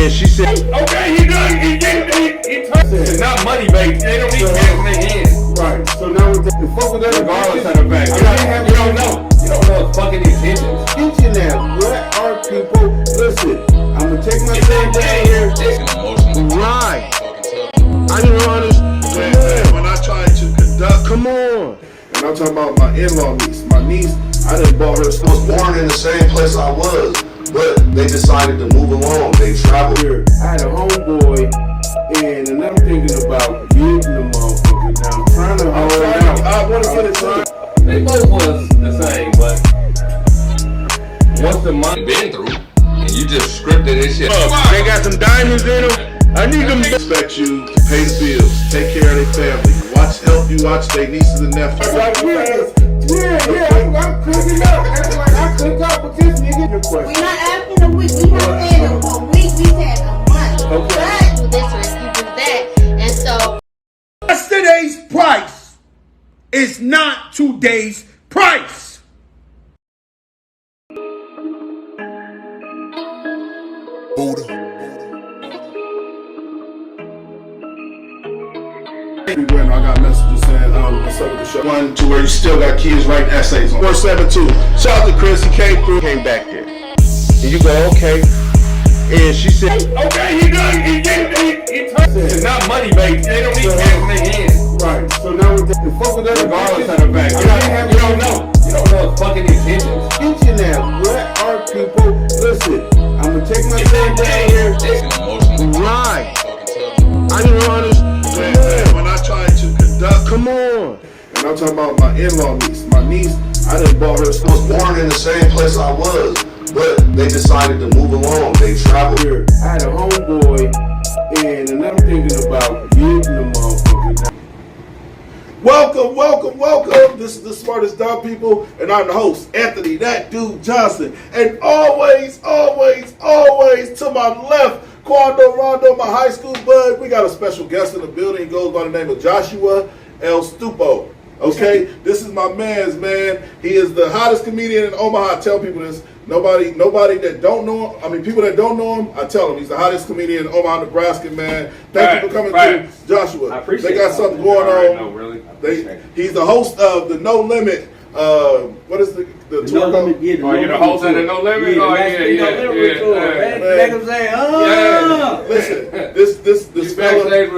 And she said, okay, he done. He turns it. It's not money, baby. They don't need cash in their hands. Right. So now the fuck with that. Regardless of the fact, you don't know. You don't know his fucking intentions. Attention now. What are people? Listen, I'm gonna take my time down here. right. I didn't understand. When I tried to conduct, come on. And I'm talking about my in-law niece. My niece, I done bought her. I was born in the same place I was, but they decided to move along. They traveled. Here, I had a homeboy, and I'm thinking about getting the motherfucker. Now I'm trying to hold out. I want to get it to. They both was the same, but once the money been through, and you just scripted this shit. They got some diamonds in them. I need them to expect you to pay the bills, take care of their family, help you watch their nieces and nephews. I'm cooking up. That's like I cook up with this nigga. Your question. We're not asking a week. We not saying a week. We said a month. Okay. But do this or you do that, and so yesterday's price is not today's price. Buddha. Everywhere, I got messages saying, what's up with the show? One to where you still got kids writing essays on 472. Shout out to Chris, he came through. Came back there. And you go, okay. And she said, okay, he done. He turns it. It's not money, baby. They don't need cash in their hands. Right. So now the fuck with that. Regardless of the fact, you don't know. You don't know his fucking intentions. Attention now. What are people? Listen, I'm gonna take my time down here. right. I didn't understand. When I tried to conduct, come on. And I'm talking about my in-law niece. My niece, I done bought her. I was born in the same place I was, but they decided to move along. They traveled. Here, I had a homeboy, and I'm thinking about getting the motherfucker. Welcome. This is the Smartest Dumb People, and I'm the host, Anthony, that dude Johnson. And always to my left, Quando Rondo, my high school bud. We got a special guest in the building. He goes by the name of Joshua El Stupo. Okay, this is my man's man. He is the hottest comedian in Omaha. I tell people this. Nobody that don't know him. I mean, people that don't know him, I tell them he's the hottest comedian in Omaha, Nebraska, man. Thank you for coming through, Joshua. I appreciate they got something going on. No, really. He's the host of the No Limit. What is the tour called? You're the host of the No Limit? Yeah. Make him say, Listen, this fella, man,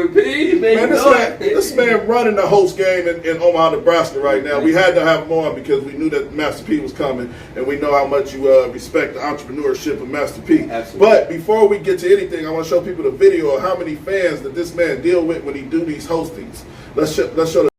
this man running the host game in Omaha, Nebraska right now. We had to have him on because we knew that Master P was coming, and we know how much you respect the entrepreneurship of Master P. Absolutely. But before we get to anything, I want to show people the video of how many fans that this man deal with when he do these hostings. Let's show the.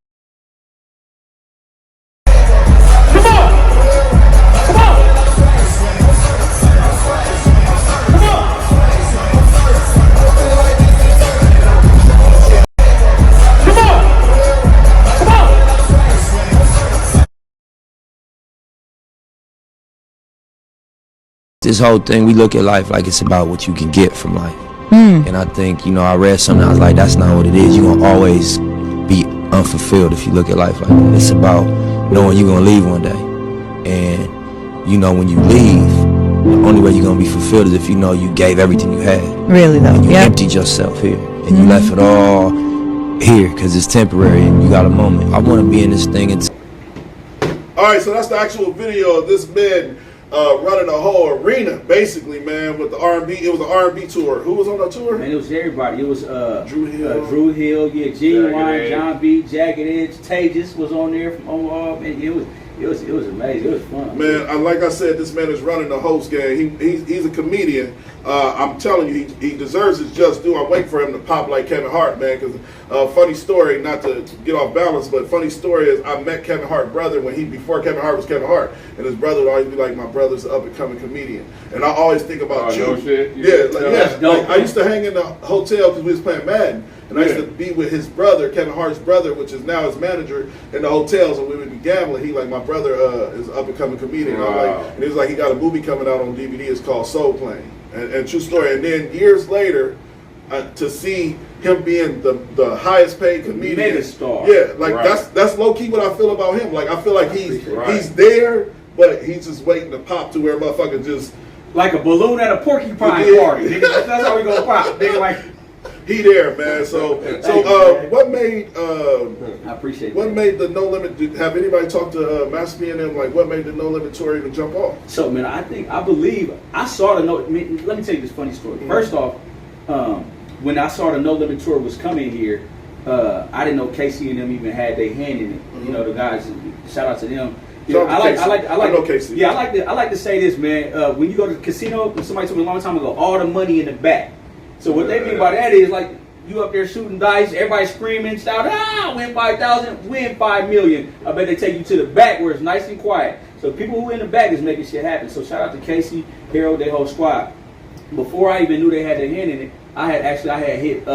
This whole thing, we look at life like it's about what you can get from life. And I think, I read something, I was like, that's not what it is. You're going to always be unfulfilled if you look at life like that. It's about knowing you're going to leave one day. And, when you leave, the only way you're going to be fulfilled is if you know you gave everything you had. Really, though. And you emptied yourself here. And you left it all here because it's temporary and you got a moment. I want to be in this thing. All right, so that's the actual video of this man running a whole arena, basically, man, with the R&B. It was an R&B tour. Who was on that tour? Man, it was everybody. It was Drew Hill, yeah, Genuine, John B, Jagged Edge, Tejas was on there from Omaha. Man, it was amazing. It was fun. Man, like I said, this man is running the host game. He's a comedian. I'm telling you, he deserves his just due. I'm waiting for him to pop like Kevin Hart, man. Because funny story, not to get off balance, but funny story is I met Kevin Hart's brother before Kevin Hart was Kevin Hart, and his brother would always be like, my brother's an up and coming comedian, and I always think about you. No shit? Like, I used to hang in the hotel because we was playing Madden. And I used to be with his brother, Kevin Hart's brother, which is now his manager, in the hotels, and we would be gambling. He like, my brother is an up-and-coming comedian. Wow. And he was like, he got a movie coming out on DVD. It's called Soul Plane. And true story. And then years later, to see him being the highest paid comedian. Mega star. Yeah, like that's low-key what I feel about him. Like, I feel like he's there, but he's just waiting to pop to where motherfucker just like a balloon at a porcupine party. Nigga, that's how we gonna pop. Nigga, like he there, man. So what made I appreciate what that. made the No Limit? Have anybody talked to Master P and them? Like, what made the No Limit tour even jump off? So man, I believe I saw the No. Let me tell you this funny story. First off, when I saw the No Limit tour was coming here, I didn't know Casey and them even had their hand in it. You know, the guys. Shout out to them. You know, I know Casey. Yeah, I like to say this, man. When you go to the casino, somebody told me a long time ago, all the money in the back. So what they mean by that is like you up there shooting dice, everybody screaming, shouting, win 5,000, win 5 million. I bet they take you to the back where it's nice and quiet. So people who in the back is making shit happen. So shout out to Casey, Harold, their whole squad. Before I even knew they had their hand in it, I had hit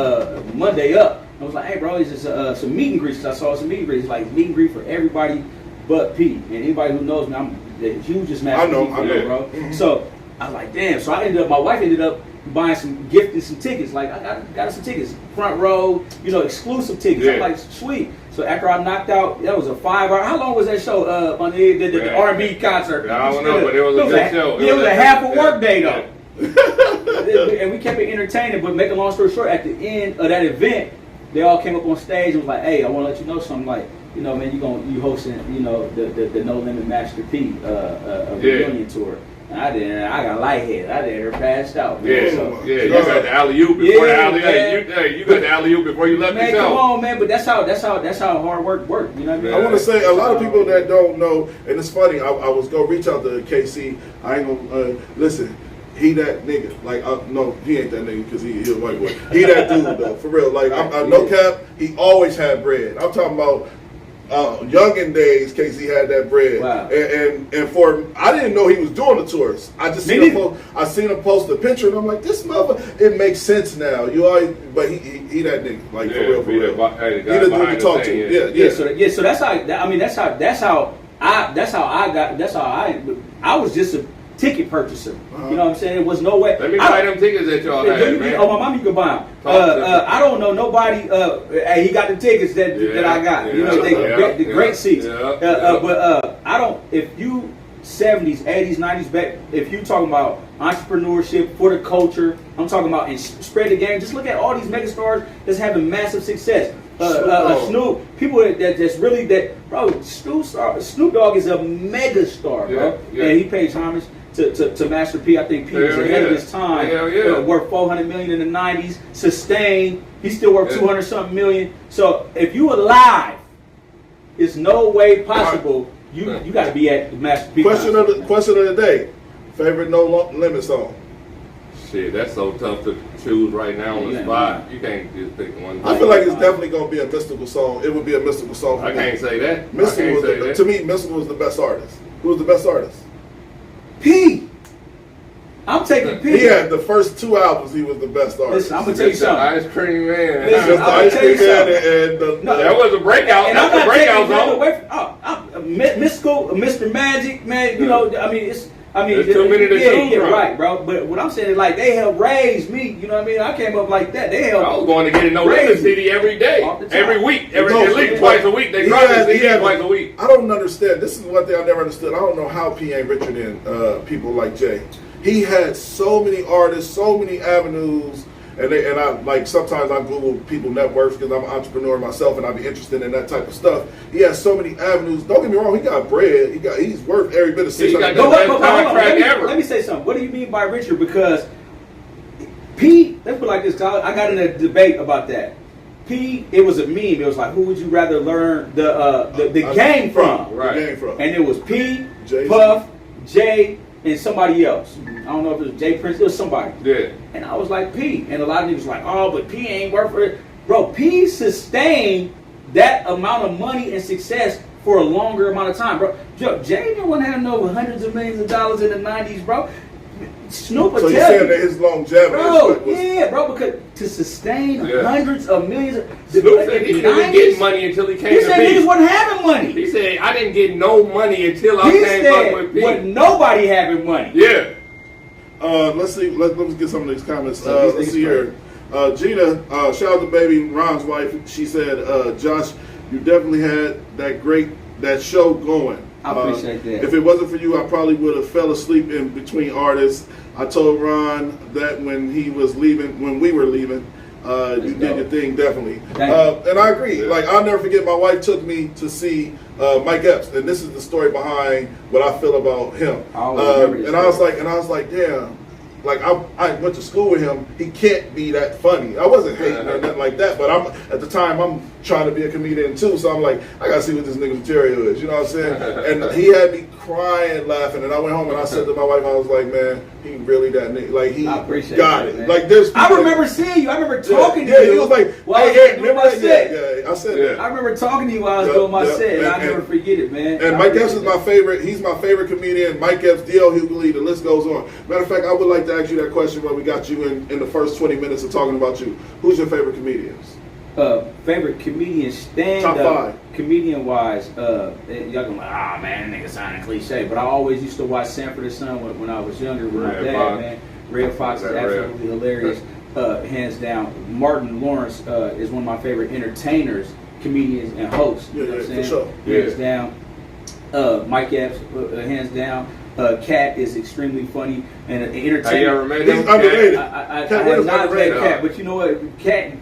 Monday up. I was like, hey bro, it's just some meet and greets. I saw some meet and greets. It's like meet and greet for everybody but P. And anybody who knows me, I'm the hugest Master P fan, bro. Mm-hmm. So I was like, damn. So my wife ended up buying gifting some tickets. Like I got some tickets, front row, you know, exclusive tickets. Yeah. I'm like, sweet. So after I knocked out, that was a 5-hour. How long was that show? On the R&B concert. I don't know, but it was a good show. It was a half a work day though. And we kept it entertaining. But make a long story short, at the end of that event, they all came up on stage and was like, "Hey, I want to let you know something. Like, you know, man, you hosting, you know, the No Limit Master P a reunion tour." And I got lightheaded. I did her passed out. Man. Yeah, so, you got the alley-oop before the alley-oop. You got the alley-oop before you left man, the show. Come on, man. But that's how hard work works. You know what I mean? I want to say a lot of people that don't know, and it's funny. I was gonna reach out to KC. I ain't gonna listen. He that nigga. Like, no, he ain't that nigga because he a white boy. He that dude though, for real. Like, I'm no cap. He always had bread. I'm talking about youngin' days. Casey had that bread. Wow. And for I didn't know he was doing the tours. I just seen him post. I seen him post a picture, and I'm like, this motherfucker. It makes sense now. You always, but he that nigga. Like for real. He the dude to talk to. Yeah. So that's how. I mean, that's how I was just a ticket purchaser. You know what I'm saying? It was no way. Let me buy them tickets that y'all had, man. Oh, my mom, you can buy them. I don't know nobody. He got the tickets that I got. You know, the great seats. But I don't. If you 70s, 80s, 90s back, if you talking about entrepreneurship for the culture, I'm talking about and spread the game. Just look at all these megastars that's having massive success. Snoop, people that's really that, bro. Snoop Dogg is a mega star, bro, and he pays homage to Master P. I think P was ahead of his time. Worth $400 million in the '90s, sustained. He's still worth 200 something million. So if you alive, it's no way possible. You got to be at the Master P. Question of the day: favorite No Limit song? Shit, that's so tough to choose right now on the spot. You can't just pick one. I feel like it's definitely gonna be a mystical song. It would be a mystical song. For I can't say that. Mystical to me, Mystical was the best artist. Who was the best artist? P. I'm taking P. He had the first 2 albums. He was the best artist. Listen, I'm gonna tell you something. Ice Cream Man. Listen, I'm gonna tell you something. That was a breakout. And That's I'm not a breakout song. Mystical, Mr. Magic, man. You know, I mean, there's too many to choose from. Right, bro. But what I'm saying is, like, they helped raise me. You know what I mean? I came up like that. They helped. I was going to get a No Limit CD every day, every week, at least twice a week. They dropped the CD twice a week. I don't understand. This is one thing I never understood. I don't know how P ain't richer than people like Jay. He had so many artists, so many avenues. And I like sometimes I Google people net worths because I'm an entrepreneur myself and I be interested in that type of stuff. He has so many avenues. Don't get me wrong, he got bread. He's worth every bit of $600. Let me say something. What do you mean by richer? Because P, let's put it like this. I got in a debate about that. P, it was a meme. It was like, who would you rather learn the game from? Right. The game from. And it was P, Jay-Z. Puff, Jay, and somebody else. I don't know if it was Jay Prince. It was somebody. Yeah. And I was like, P. And a lot of niggas was like, oh, but P ain't worth it. Bro, P sustained that amount of money and success for a longer amount of time, bro. Jay didn't want to have no hundreds of millions of dollars in the 90s, bro. Snoop would tell you. So you're saying that his longevity bro, because to sustain hundreds of millions of Snoop said he didn't get money until he came to P. He said niggas wasn't having money. He said, I didn't get no money until I came up with P. With nobody having money. Yeah. Let's see. Let's get some of these comments. Let's see here. Gina, shout out to baby Ron's wife. She said, Josh, you definitely had that show going. I appreciate that. If it wasn't for you, I probably would have fell asleep in between artists. I told Ron that when he was leaving, when we were leaving, you did your thing, definitely. And I agree. Like, I'll never forget, my wife took me to see Mike Epps, and this is the story behind what I feel about him. And I was like, damn. Like, I went to school with him. He can't be that funny. I wasn't hating or nothing like that, but at the time I'm trying to be a comedian too. So I'm like, I gotta see what this nigga's material is. You know what I'm saying? And he had me crying, laughing. And I went home and I said to my wife, I was like, man, he really that nigga. Like, he got it. Man. Like, there's. I remember seeing you. I remember talking to you. Yeah, he was like, hey, remember that? Yeah, I said that. I remember talking to you while I was doing my set, and I never forget it, man. And Mike Epps is my favorite. He's my favorite comedian. Mike Epps, D.L. Hughley, the list goes on. Matter of fact, I would like to ask you that question while we got you in the first 20 minutes of talking about you. Who's your favorite comedians? Favorite comedian stand-up. Top 5. Comedian-wise, y'all gonna be like, ah, man, that nigga sounding cliche. But I always used to watch Sanford & Son when I was younger with my dad, man. Red Fox is absolutely hilarious. Hands down. Martin Lawrence is one of my favorite entertainers, comedians, and hosts. You know what I'm saying? For sure. Hands down. Mike Epps, hands down. Cat is extremely funny and an entertainer. Have you ever met him? He's underrated. I have not met Cat, but you know what? Cat.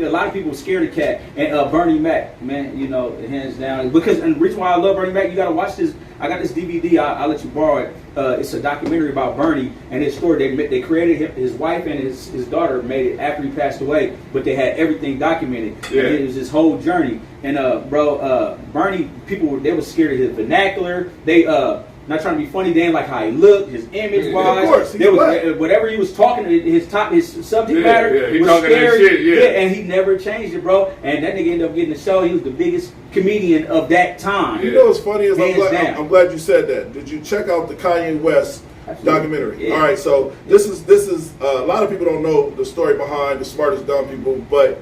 A lot of people scared of Cat. And Bernie Mac, man, you know, hands down. Because and the reason why I love Bernie Mac, you got to watch this. I got this DVD. I'll let you borrow it. It's a documentary about Bernie and his story. They created him, his wife and his daughter made it after he passed away, but they had everything documented. Yeah. And it was his whole journey. And Bernie, people they were scared of his vernacular. They not trying to be funny, they didn't like how he looked, his image wise. Of course, there was whatever he was talking, his subject matter he was talking scary. That shit, and he never changed it, bro. And that nigga ended up getting the show. He was the biggest comedian of that time. You know what's funny is Hands I'm glad you said that. Did you check out the Kanye West documentary? Yeah. All right, so this is a lot of people don't know the story behind The Smartest Dumb People, but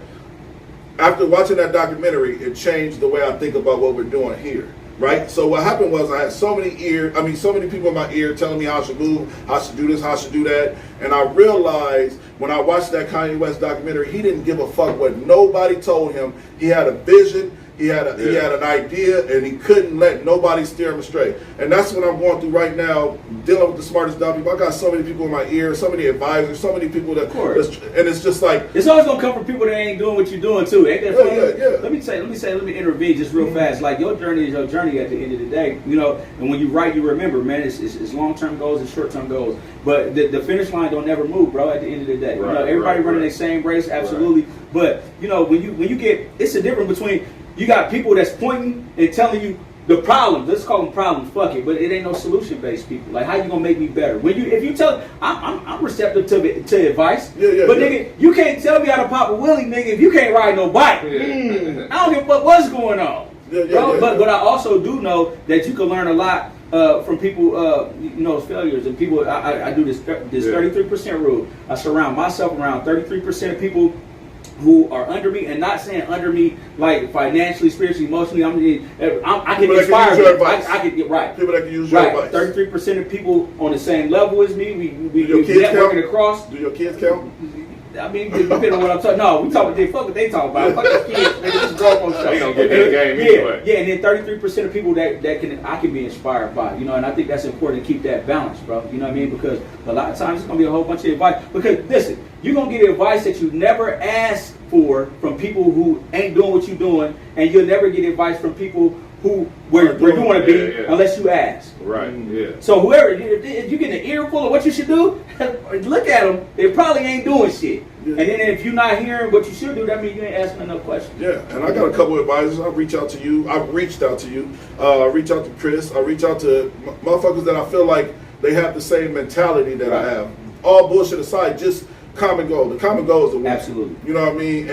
after watching that documentary, it changed the way I think about what we're doing here. Right? So what happened was I had so many people in my ear telling me how I should move, how I should do this, how I should do that. And I realized when I watched that Kanye West documentary, he didn't give a fuck what nobody told him. He had a vision. He had an idea, and he couldn't let nobody steer him astray. And that's what I'm going through right now, dealing with the smartest dumb people. I got so many people in my ear, so many advisors, so many people that, and it's just like it's always gonna come from people that ain't doing what you're doing too. Ain't that funny? Yeah. Let me intervene just real fast. Like your journey is your journey at the end of the day, you know. And when you write, you remember, man, it's long-term goals and short-term goals. But the finish line don't never move, bro. At the end of the day, you know, everybody running the same race, absolutely. But you know, when you get, it's a difference between. You got people that's pointing and telling you the problems. Let's call them problems. Fuck it, but it ain't no solution-based people. Like, how you gonna make me better? If you tell, I'm receptive to advice. But nigga, you can't tell me how to pop a willie, nigga, if you can't ride no bike. I don't give a fuck what's going on. But I also do know that you can learn a lot from people, you know, failures and people. I do this 33% rule. I surround myself around 33% of people who are under me, and not saying under me like financially, spiritually, emotionally. I can inspire you. I can get right. People that can use your advice. 33% of people on the same level as me. We networking across. Do your kids count? I mean, depending on what I'm talking. No, we talking. They fuck what they talk about. Fuck those kids. Nigga, this is grown folks stuff. They gonna get that game anyway. Yeah, and then 33% of people that I can be inspired by. You know, and I think that's important to keep that balance, bro. You know what I mean? Because a lot of times it's gonna be a whole bunch of advice. Because listen, you're gonna get advice that you never asked for from people who ain't doing what you're doing, and you'll never get advice from people where you want to be unless you ask. Right. Yeah. So whoever, if you get an earful of what you should do, look at them. They probably ain't doing shit. Yeah. And then if you're not hearing what you should do, that means you ain't asking enough questions. Yeah. And I got a couple of advisors. I've reached out to you. I reached out to Chris. I reach out to motherfuckers that I feel like they have the same mentality that I have. All bullshit aside, just common goal. The common goal is the win. Absolutely. You know what I mean?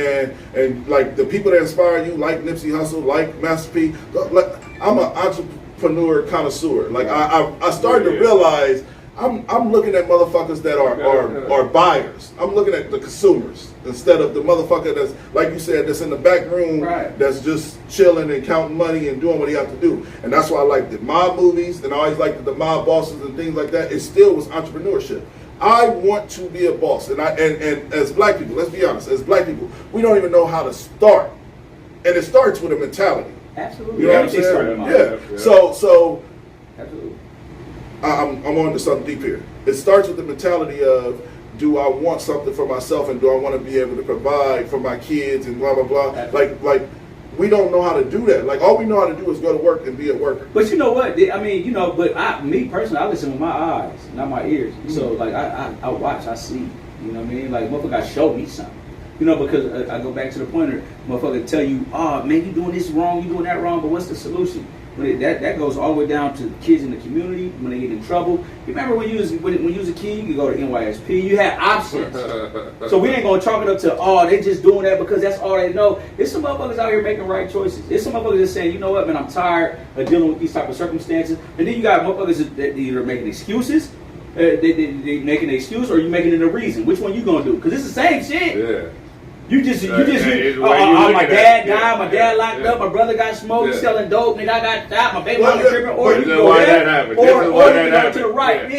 And like the people that inspire you, like Nipsey Hussle, like Master P. Like, I'm an entrepreneur connoisseur. Like I started to realize I'm looking at motherfuckers that are buyers. I'm looking at the consumers instead of the motherfucker that's, like you said, that's in the back room, that's just chilling and counting money and doing what he have to do. And that's why I like the mob movies, and I always liked the mob bosses and things like that. It still was entrepreneurship. I want to be a boss, and as black people, let's be honest, as black people, we don't even know how to start, and it starts with a mentality. Absolutely. You know what I'm saying? Yeah. So Absolutely. I'm on to something deep here. It starts with the mentality of, do I want something for myself, and do I want to be able to provide for my kids and blah blah blah. Like we don't know how to do that. Like all we know how to do is go to work and be a worker. But you know what? I mean, but me personally, I listen with my eyes, not my ears. So like I watch, I see. You know what I mean? Like motherfucker got to show me something. Because I go back to the pointer, motherfucker tell you, oh man, you doing this wrong, you doing that wrong, but what's the solution? But that goes all the way down to kids in the community when they get in trouble. You remember when you was a kid, you could go to NYSP, you had options. So we ain't gonna chalk it up to they just doing that because that's all they know. There's some motherfuckers out here making right choices. There's some motherfuckers that saying, you know what, man, I'm tired of dealing with these type of circumstances. And then you got motherfuckers that either making excuses. They making an excuse, or you making it a reason. Which one you gonna do? Because it's the same shit. Yeah. My dad died, my dad locked up, my brother got smoked, selling dope, nigga, I got shot, my baby mama tripping, or you can go there, or you go to the right, and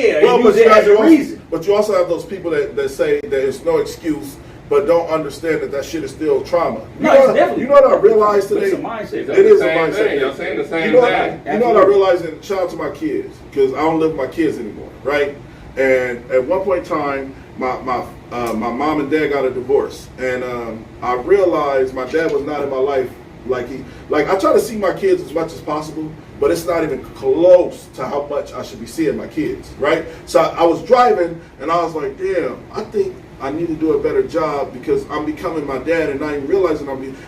use it as a reason. But you also have those people that say that it's no excuse, but don't understand that shit is still trauma. Definitely. You know what I realized today? It's a mindset. It is a mindset. You're saying the same thing. You know what I realized, and shout out to my kids, because I don't live with my kids anymore, right? And at one point in time, my mom and dad got a divorce, and I realized my dad was not in my life like I try to see my kids as much as possible, but it's not even close to how much I should be seeing my kids, right? So I was driving, and I was like, damn, I think I need to do a better job because I'm becoming my dad and not even realizing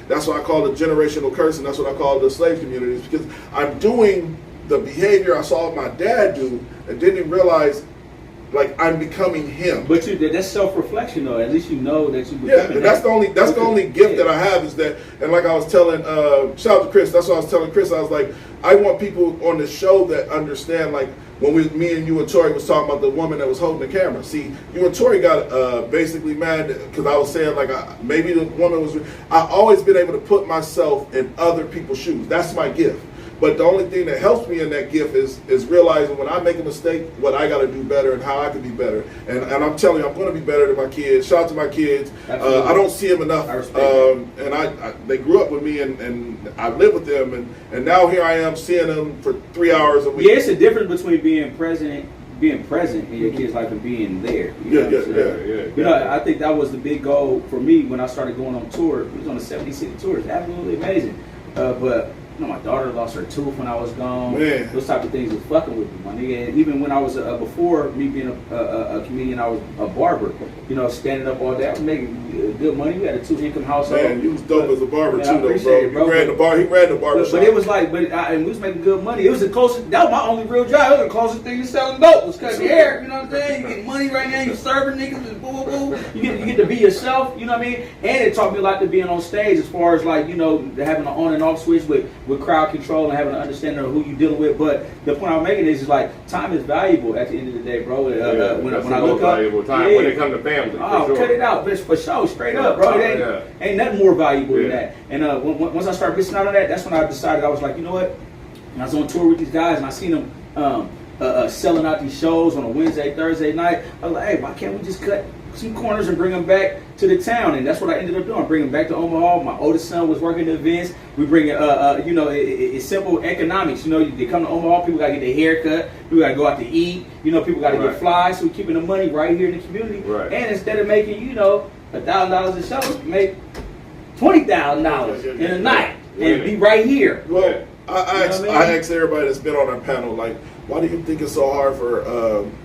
that's what I call the generational curse, and that's what I call the slave communities, because I'm doing the behavior I saw my dad do and didn't even realize like I'm becoming him. But that's self-reflection though. At least you know that you becoming and that's the only gift that I have is that. And like I was telling, shout out to Chris. That's what I was telling Chris. I was like, I want people on the show that understand. Like when me and you and Tori was talking about the woman that was holding the camera. See, you and Tori got basically mad because I was saying like maybe the woman was. I've always been able to put myself in other people's shoes. That's my gift. But the only thing that helps me in that gift is realizing when I make a mistake, what I got to do better and how I can be better. And I'm telling you, I'm going to be better than my kids. Shout out to my kids. I don't see them enough. And they grew up with me, and I live with them. And now here I am seeing them for 3 hours a week. Yeah, it's a difference between being present in your kid's life and being there. Yeah. I think that was the big goal for me when I started going on tour. We was on a 70-city tour. It's absolutely amazing. But my daughter lost her tooth when I was gone. Man. Those type of things was fucking with me, my nigga. And even when I was before me being a comedian, I was a barber. Standing up all day, I was making good money. We had a 2-income household. Man, you was dope as a barber too, though, bro. It, bro. He ran the barber shop. But it was like, and we was making good money. It was the closest. That was my only real job. It was the closest thing to selling dope. Was cutting your hair. You know what I'm saying? You get money right now. You serving niggas. And boo, boo, boo. You get to be yourself. You know what I mean? And it taught me a lot to being on stage, as far as like having an on and off switch with crowd control and having an understanding of who you're dealing with. But the point I'm making is like time is valuable at the end of the day, bro. When I look up, valuable time when it comes to family. Cut it out, bitch, for sure, straight up, bro. Ain't nothing more valuable than that. And once I started missing out on that, that's when I decided I was like, you know what? And I was on tour with these guys, and I seen them selling out these shows on a Wednesday, Thursday night. I was like, hey, why can't we just cut some corners and bring them back to the town? And that's what I ended up doing. Bring them back to Omaha. My oldest son was working the events. We bring it's simple economics. They come to Omaha, people gotta get their hair cut, people gotta go out to eat, people gotta get flies, so we're keeping the money right here in the community. Right. And instead of making, $1,000 a show, make $20,000 in a night and be right here. Well, I asked everybody that's been on our panel, like, why do you think it's so hard for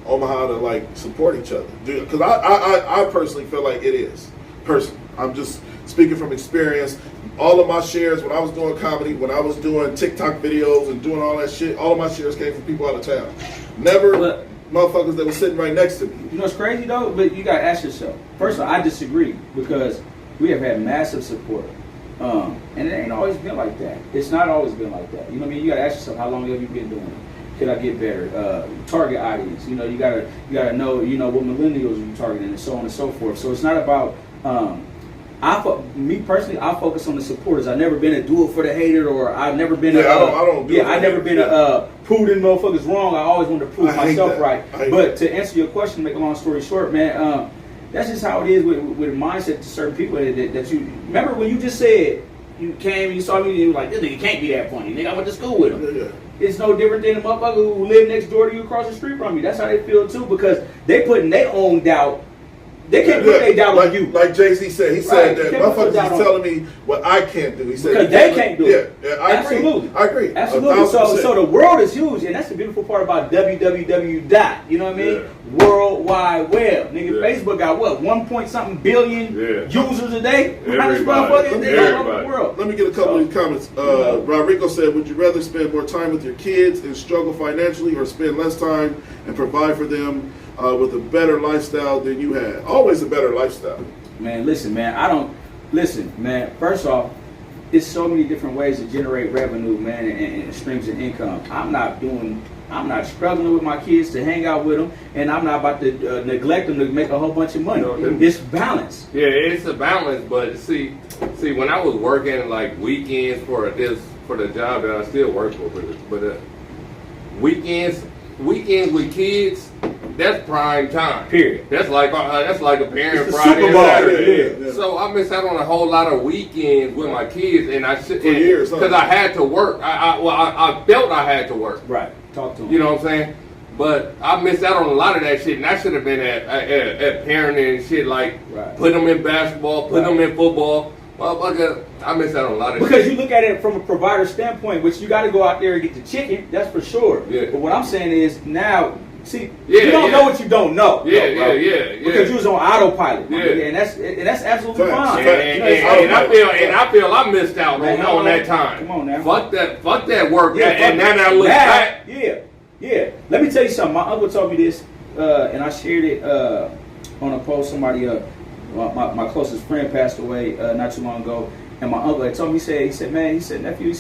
Omaha to like support each other? Because I personally feel like it is. Personally, I'm just speaking from experience. All of my shares when I was doing comedy, when I was doing TikTok videos and doing all that shit, all of my shares came from people out of town. Never motherfuckers that were sitting right next to me. You know what's crazy though? But you gotta ask yourself. First of all, I disagree because we have had massive support. And it ain't always been like that. It's not always been like that. You know what I mean? You gotta ask yourself, how long have you been doing it? Could I get better? Target audience. You gotta know. What millennials are you targeting, and so on and so forth. So it's not about. Me personally, I focus on the supporters. I've never been a do it for the hater, or I've never been I've never been a proving motherfuckers wrong. I always want to prove myself right. But to answer your question, make a long story short, man, that's just how it is with a mindset to certain people that you remember when you just said you came and you saw me and you were like, this nigga can't be that funny. Nigga, I went to school with him. Yeah. It's no different than the motherfucker who live next door to you across the street from you. That's how they feel too, because they putting their own doubt. They can't put their doubt on you. Like Jay-Z said, he said that Can't put motherfuckers doubt is on telling me what I can't do. He said because they can't do it. Yeah, I Absolutely. agree. I agree. Absolutely. So the world is huge, and that's the beautiful part about www dot. You know what I mean? Yeah. World Wide Web. Nigga, Yeah. Facebook got what? 1-point-something billion users a day. How much Everybody. motherfuckers they all over Everybody. the world? Let me get a couple of these comments. Rodrigo said, would you rather spend more time with your kids and struggle financially, or spend less time and provide for them with a better lifestyle than you had? Always a better lifestyle. Man, listen, man. Listen, man. First off, there's so many different ways to generate revenue, man, and streams of income. I'm not struggling with my kids to hang out with them, and I'm not about to neglect them to make a whole bunch of money. It's balance. Yeah, it's a balance, but see, when I was working like weekends for the job that I still work for, but weekends with kids, that's prime time. Period. That's like a parent It's the Friday Super and Bowl. Saturday. Yeah. So I missed out on a whole lot of weekends with my kids, and years, huh? because I had to work. I felt I had to work. Right. Talk to them. You know what I'm saying? But I missed out on a lot of that shit, and I should have been at parenting and shit, like putting them in basketball, putting them in football. Motherfucker, I missed out on a lot of shit. Because you look at it from a provider standpoint, which you got to go out there and get the chicken, that's for sure. Yeah. But what I'm saying is now, see, you don't know what you don't know. Yeah. Because you was on autopilot. Yeah. And that's absolutely Facts. fine. And I feel I missed out on that time. Come on now. Fuck that work. Yeah, and now that I look back. Yeah. Let me tell you something. My uncle told me this, and I shared it on a post. Somebody, my closest friend passed away not too long ago, and my uncle had told me, he said, nephew,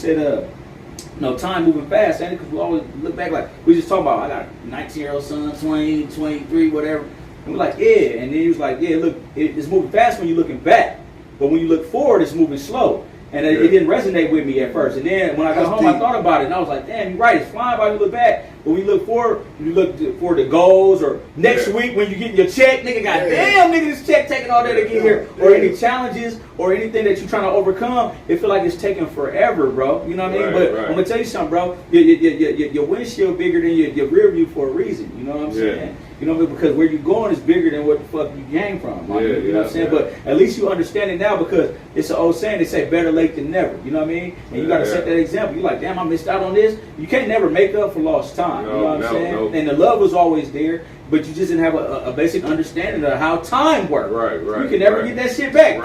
time moving fast, ain't it? Because we always look back like, we just talking about, I got a 19-year-old son, 20, 23, whatever. And we're like, yeah. And then he was like, yeah, look, it's moving fast when you're looking back. But when you look forward, it's moving slow. And it didn't resonate with me at first. And then when I got home, I thought about it. And I was like, damn, you're right. It's flying by when you look back. But when you look forward, you look for the goals. Or next week when you get your check, nigga, goddamn, nigga, this check taking all day to get here. Or any challenges or anything that you're trying to overcome, it feel like it's taking forever, bro. You know what I mean? But I'm going to tell you something, bro. Your windshield bigger than your rear view for a reason. You know what I'm saying? You know what I mean? Because where you're going is bigger than what the fuck you came from. You know what I'm saying? But at least you understand it now, because it's an old saying. They say better late than never. You know what I mean? And you got to set that example. You're like, damn, I missed out on this. You can't never make up for lost time. You know what I'm saying? No. And the love was always there, but you just didn't have a basic understanding of how time works. Right. You can never get that shit back.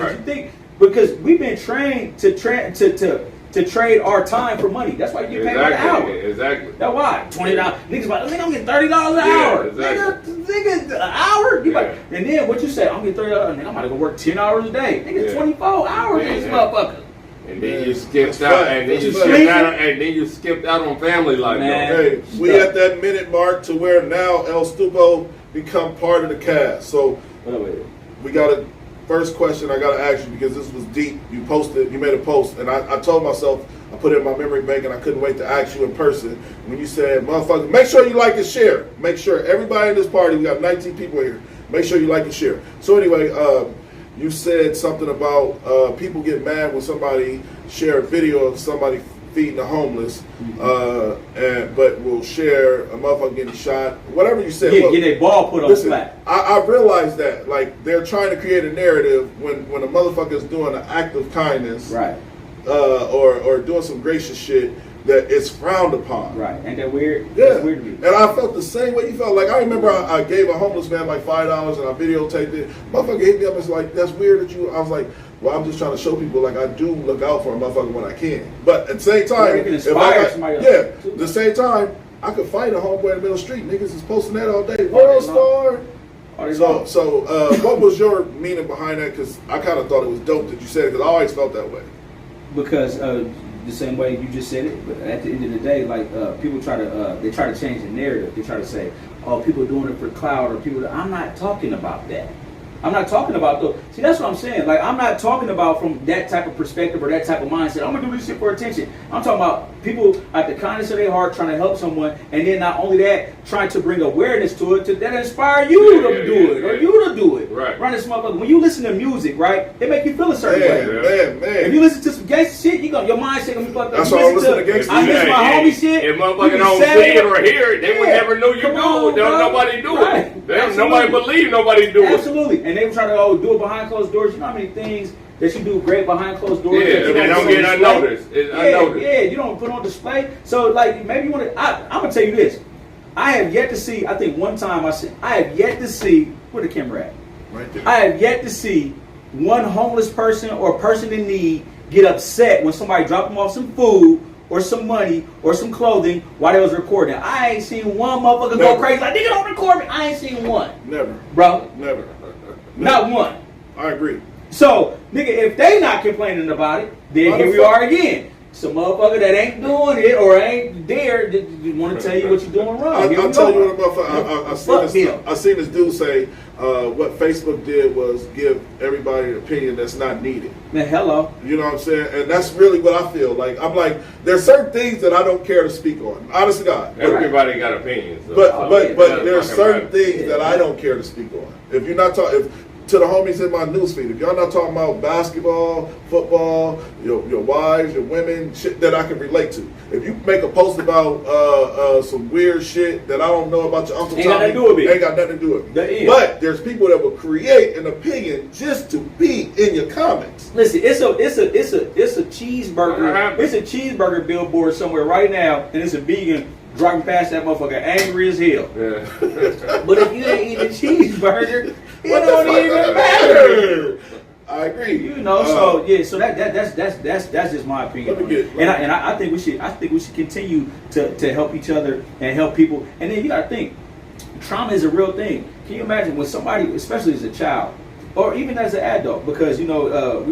Because we've been trained to trade our time for money. That's why you get paid by the hour. Exactly. That's why. $20. Niggas like, nigga, I'm getting $30 an hour. Exactly. Nigga, an hour? You like, and then what you say? I'm getting $30. Nigga, I'm about to go work 10 hours a day. Nigga, 24 hours in this motherfucker. And then you skipped out, and then you skipped out on family life. Hey, we at that minute mark to where now El Stupo become part of the cast. So we got a first question I got to ask you, because this was deep. You made a post, and I told myself, I put it in my memory bank, and I couldn't wait to ask you in person when you said, motherfucker, make sure you like and share. Make sure everybody in this party, we got 19 people here, make sure you like and share. So anyway, you said something about people get mad when somebody share a video of somebody feeding the homeless, but will share a motherfucker getting shot. Whatever you said. Get a ball put on flat. I realized that, like, they're trying to create a narrative when a motherfucker is doing an act of kindness, right, or doing some gracious shit, that it's frowned upon. Right. Ain't that weird? Yeah. That's weird to me. And I felt the same way you felt. Like, I remember I gave a homeless man like $5 and I videotaped it. Motherfucker hit me up and was like, that's weird that you. I was like, well, I'm just trying to show people, like, I do look out for a motherfucker when I can. But at the same time, you can inspire somebody else. at the same time, I could fight a homeboy in the middle of the street. Niggas is posting that all day. World star. So what was your meaning behind that? Because I kind of thought it was dope that you said it, because I always felt that way. Because the same way you just said it, but at the end of the day, like, people try to change the narrative. They try to say, oh, people are doing it for clout, or people. I'm not talking about that. I'm not talking about those. See, that's what I'm saying. Like, I'm not talking about from that type of perspective or that type of mindset. I'm gonna do this shit for attention. I'm talking about people at the kindness of their heart trying to help someone, and then not only that, trying to bring awareness to it that inspire you to do it or you to do it. Right. Run this motherfucker. When you listen to music, right, they make you feel a certain way. Man. If you listen to some gangster shit, your mindset gonna be fucked up. That's You why I listen listen to gangster I miss shit. my homie shit. If you motherfuckers be don't sad. see it or hear it, they would never know you Come do on, it. bro. Nobody do Right. it. Nobody believe nobody do it. Absolutely. And they were trying to do it behind closed doors. You know how many things that you do great behind closed doors? Yeah, that you they don't put get on display? unnoticed. It's unnoticed. Yeah, you don't put on display. So, like, maybe you want to. I'm gonna tell you this. I have yet to see. I think one time I said I have yet to see where the camera at. Right there. I have yet to see one homeless person or person in need get upset when somebody dropped them off some food or some money or some clothing while they was recording. I ain't seen one motherfucker go Never. crazy like, nigga, don't record me. I ain't seen one, Never. bro. Never. Not one. I agree. So, nigga, if they not complaining about it, then here we are again. Some motherfucker that ain't doing it or ain't there want to tell you what you're doing wrong. I'll tell you what I seen this dude say what Facebook did was give everybody an opinion that's not needed. Man, hello. You know what I'm saying? And that's really what I feel. Like, I'm like, there's certain things that I don't care to speak on. Honest to God. Everybody got opinions. So. But there's certain things that I don't care to speak on. If you're not talking, to the homies in my newsfeed, if y'all not talking about basketball, football, your wives, your women, shit that I can relate to. If you make a post about some weird shit that I don't know about your Uncle Tommy, got nothing to do with it. Ain't got nothing to do with it. But there's people that will create an opinion just to be in your comments. Listen, it's a cheeseburger. It's a cheeseburger billboard somewhere right now, and it's a vegan driving past that motherfucker angry as hell. Yeah. But if you ain't eating a cheeseburger, it don't even matter. I agree. You know, so that's just my opinion. I think we should continue to help each other and help people. And then you gotta think, trauma is a real thing. Can you imagine when somebody, especially as a child, or even as an adult, because we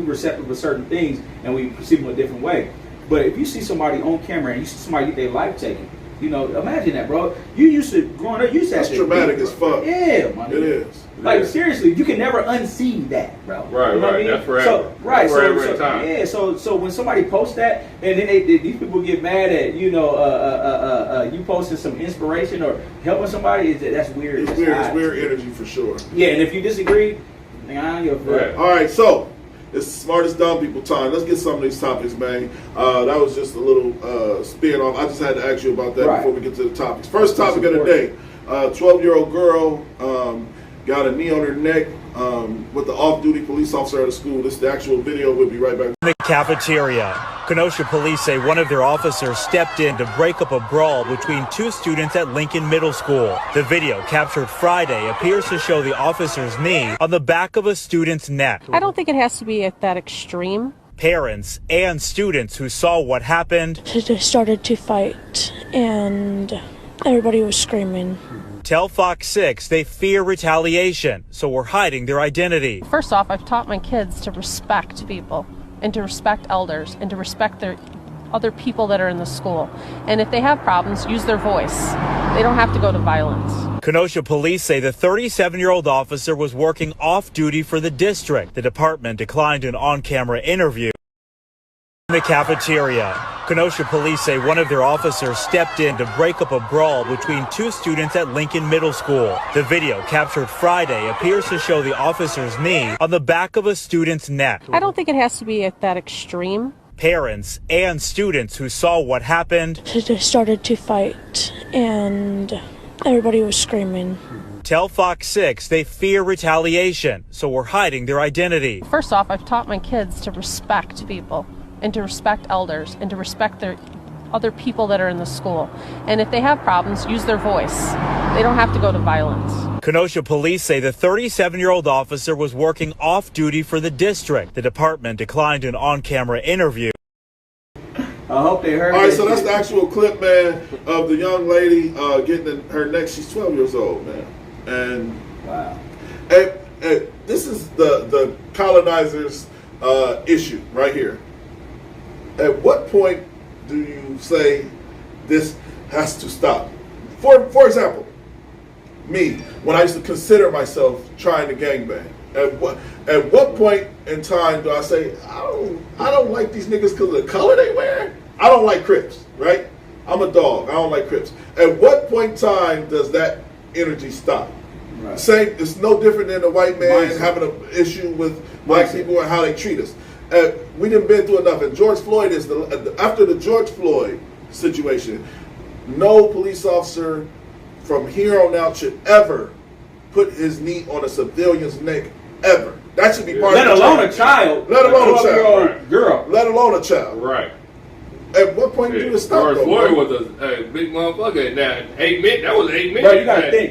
receptive to certain things and we perceive them a different way. But if you see somebody on camera and you see somebody get their life taken, imagine that, bro. You used to growing up. You used to that's traumatic as fuck. Yeah, man. It is. Like seriously, you can never unsee that, bro. Right, you know what I mean? That's forever. So, forever in time. Yeah. So when somebody posts that, and then these people get mad at you posting some inspiration or helping somebody, that's weird. It's that's weird. odd. It's weird energy for sure. Yeah, and if you disagree, I don't give a fuck. All right, so it's Smartest Dumb People time. Let's get some of these topics, man. That was just a little spin off. I just had to ask you about that before we get to the topics. First topic of the day: 12-year-old girl got a knee on her neck with the off-duty police officer at a school. This is the actual video. We'll be right back. In the cafeteria, Kenosha police say one of their officers stepped in to break up a brawl between two students at Lincoln Middle School. The video, captured Friday, appears to show the officer's knee on the back of a student's neck. I don't think it has to be at that extreme. Parents and students who saw what happened They started to fight and everybody was screaming. tell Fox 6 they fear retaliation, so we're hiding their identity. First off, I've taught my kids to respect people and to respect elders and to respect their other people that are in the school. And if they have problems, use their voice. They don't have to go to violence. Kenosha police say the 37-year-old officer was working off-duty for the district. The department declined an on-camera interview. In the cafeteria, Kenosha police say one of their officers stepped in to break up a brawl between two students at Lincoln Middle School. The video, captured Friday, appears to show the officer's knee on the back of a student's neck. I don't think it has to be at that extreme. Parents and students who saw what happened They started to fight and everybody was screaming. tell Fox 6 they fear retaliation, so we're hiding their identity. First off, I've taught my kids to respect people and to respect elders and to respect their other people that are in the school. And if they have problems, use their voice. They don't have to go to violence. Kenosha police say the 37-year-old officer was working off-duty for the district. The department declined an on-camera interview. I hope they heard. All right, so that's the actual clip, man, of the young lady getting in her neck. She's 12 years old, man. And wow. And this is the colonizers' issue right here. At what point do you say this has to stop? For example, me, when I used to consider myself trying to gangbang, At what point in time do I say I don't like these niggas because of the color they wear? I don't like Crips, right? I'm a dog. I don't like Crips. At what point in time does that energy stop? Right. Same. It's no different than a white man Mindset. having an issue with black people and how they treat us. We done been through enough. And George Floyd is after the George Floyd situation. No police officer from here on out should ever put his knee on a civilian's neck ever. That should be part Let of the alone a child. Let alone a child. Right. Girl. Let alone a child. Right. At what point do you stop? George Floyd was a big motherfucker. Now, 8 minutes. That was 8 minutes. Bro, you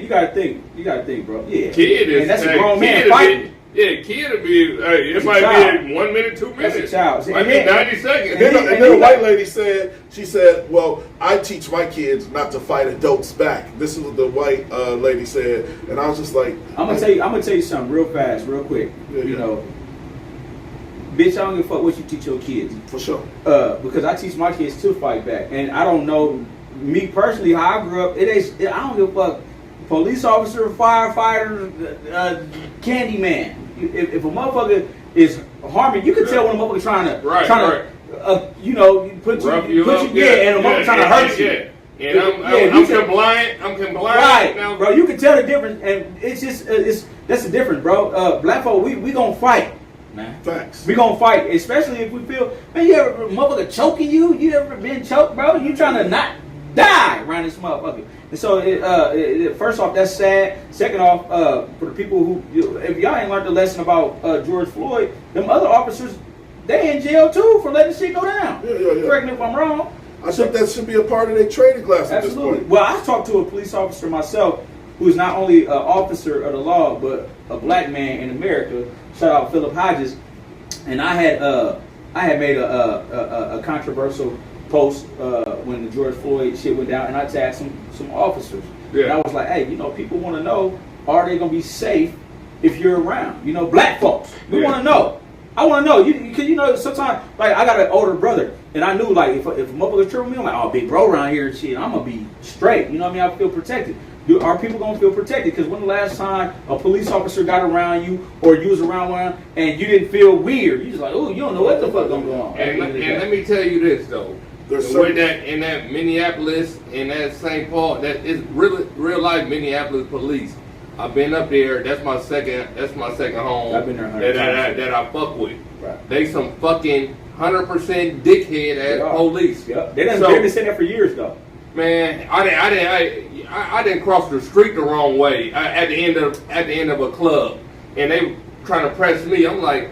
gotta think, bro. Yeah. Kid is. And that's a hey, grown man kid fighting. Kid will be. Hey, it That's a might child. be 1 minute, 2 minutes. That's a child. Might be 90 seconds. And then a white lady said, well, I teach my kids not to fight adults back. This is what the white lady said. And I was just like, I'm gonna tell you something real fast, real quick. Yeah, you yeah. know, bitch, I don't give a fuck what you teach your kids. For sure. Because I teach my kids to fight back, and I don't know me personally how I grew up. I don't give a fuck. Police officer, firefighter, Candyman. If a motherfucker is harming, you can tell when a motherfucker trying to put you up, and a motherfucker trying to hurt you. And I'm compliant. Right, now, bro. You can tell the difference, and it's just that's the difference, bro. Black folk, we gonna fight, man. Facts. We gonna fight, especially if we feel, man. You ever motherfucker choking you? You ever been choked, bro? You trying to not die around this motherfucker? And so, first off, that's sad. Second off, for the people who, if y'all ain't learned the lesson about George Floyd, them other officers, they in jail too for letting shit go down. Yeah. Correct me if I'm wrong. I think that should be a part of their training class at this Absolutely. point. Well, I talked to a police officer myself who is not only an officer of the law, but a black man in America. Shout out Philip Hodges. And I had made a controversial post when the George Floyd shit went down, and I tagged some officers. Yeah. And I was like, hey, people want to know, are they going to be safe if you're around? Black folks. We want to know. I want to know, because sometimes, like, I got an older brother, and I knew, like, if a motherfucker tripped me, I'm like, oh, big bro around here and shit, I'm gonna be straight. You know what I mean? I feel protected. Are people gonna feel protected? Because when the last time a police officer got around you, or you was around one, and you didn't feel weird, you just like, oh, you don't know what the fuck going on. And let me tell you this though. In that Minneapolis, in that St. Paul, that is real life Minneapolis police. I've been up there. That's my second home. I've been there that I fuck with. Right. They some fucking 100% dickhead ass police. Yep. They've been sitting there for years though. Man, I didn't cross the street the wrong way at the end of a club, and they trying to press me. I'm like,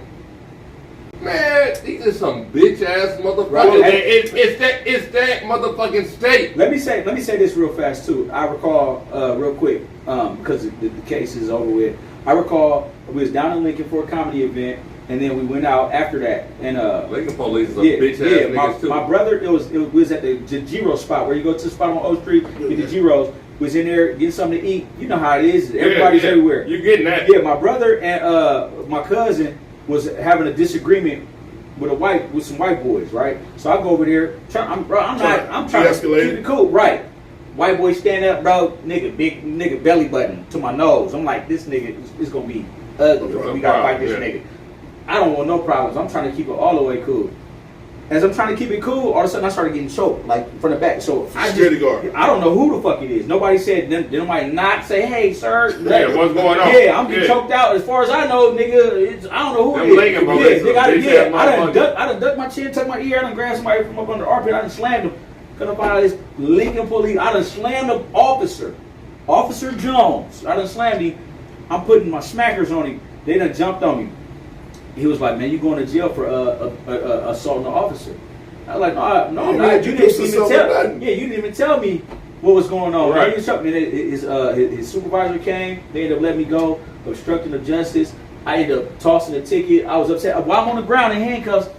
man, these are some bitch ass motherfuckers. Right. It's that motherfucking state. Let me say this real fast too. I recall real quick because the case is over with. I recall we was down in Lincoln for a comedy event, and then we went out after that. And Lincoln police is a bitch ass niggas too. My brother, it was at the G-Rose spot where you go to the spot on O Street, get the G-Rose. Was in there getting something to eat. You know how it is. Everybody's everywhere. You getting that? Yeah, my brother and my cousin was having a disagreement with some white boys, right? So I go over there. I'm trying to keep it cool, right? White boy stand up, bro. Big nigga belly button to my nose. I'm like, this nigga is gonna be ugly. We gotta fight this nigga. I don't want no problems. I'm trying to keep it all the way cool. As I'm trying to keep it cool, all of a sudden I started getting choked, like from the back. So I don't know who the fuck it is. Nobody said. Nobody not say, "Hey, sir." Yeah, what's going on? Yeah, I'm getting choked out. As far as I know, nigga, I don't know who it is. I done ducked my chin, tucked my ear, I done grabbed somebody from up under the armpit, I done slammed him. Couldn't find out this Lincoln police. I done slammed the Officer Jones. I done slammed him. I'm putting my smackers on him. They done jumped on me. He was like, man, you going to jail for assaulting an officer. I was like, no, I'm not. You didn't even tell me. Yeah, you didn't even tell me what was going on. Right. His supervisor came. They ended up letting me go. Obstruction of justice. I ended up tossing the ticket. I was upset. While I'm on the ground in handcuffs,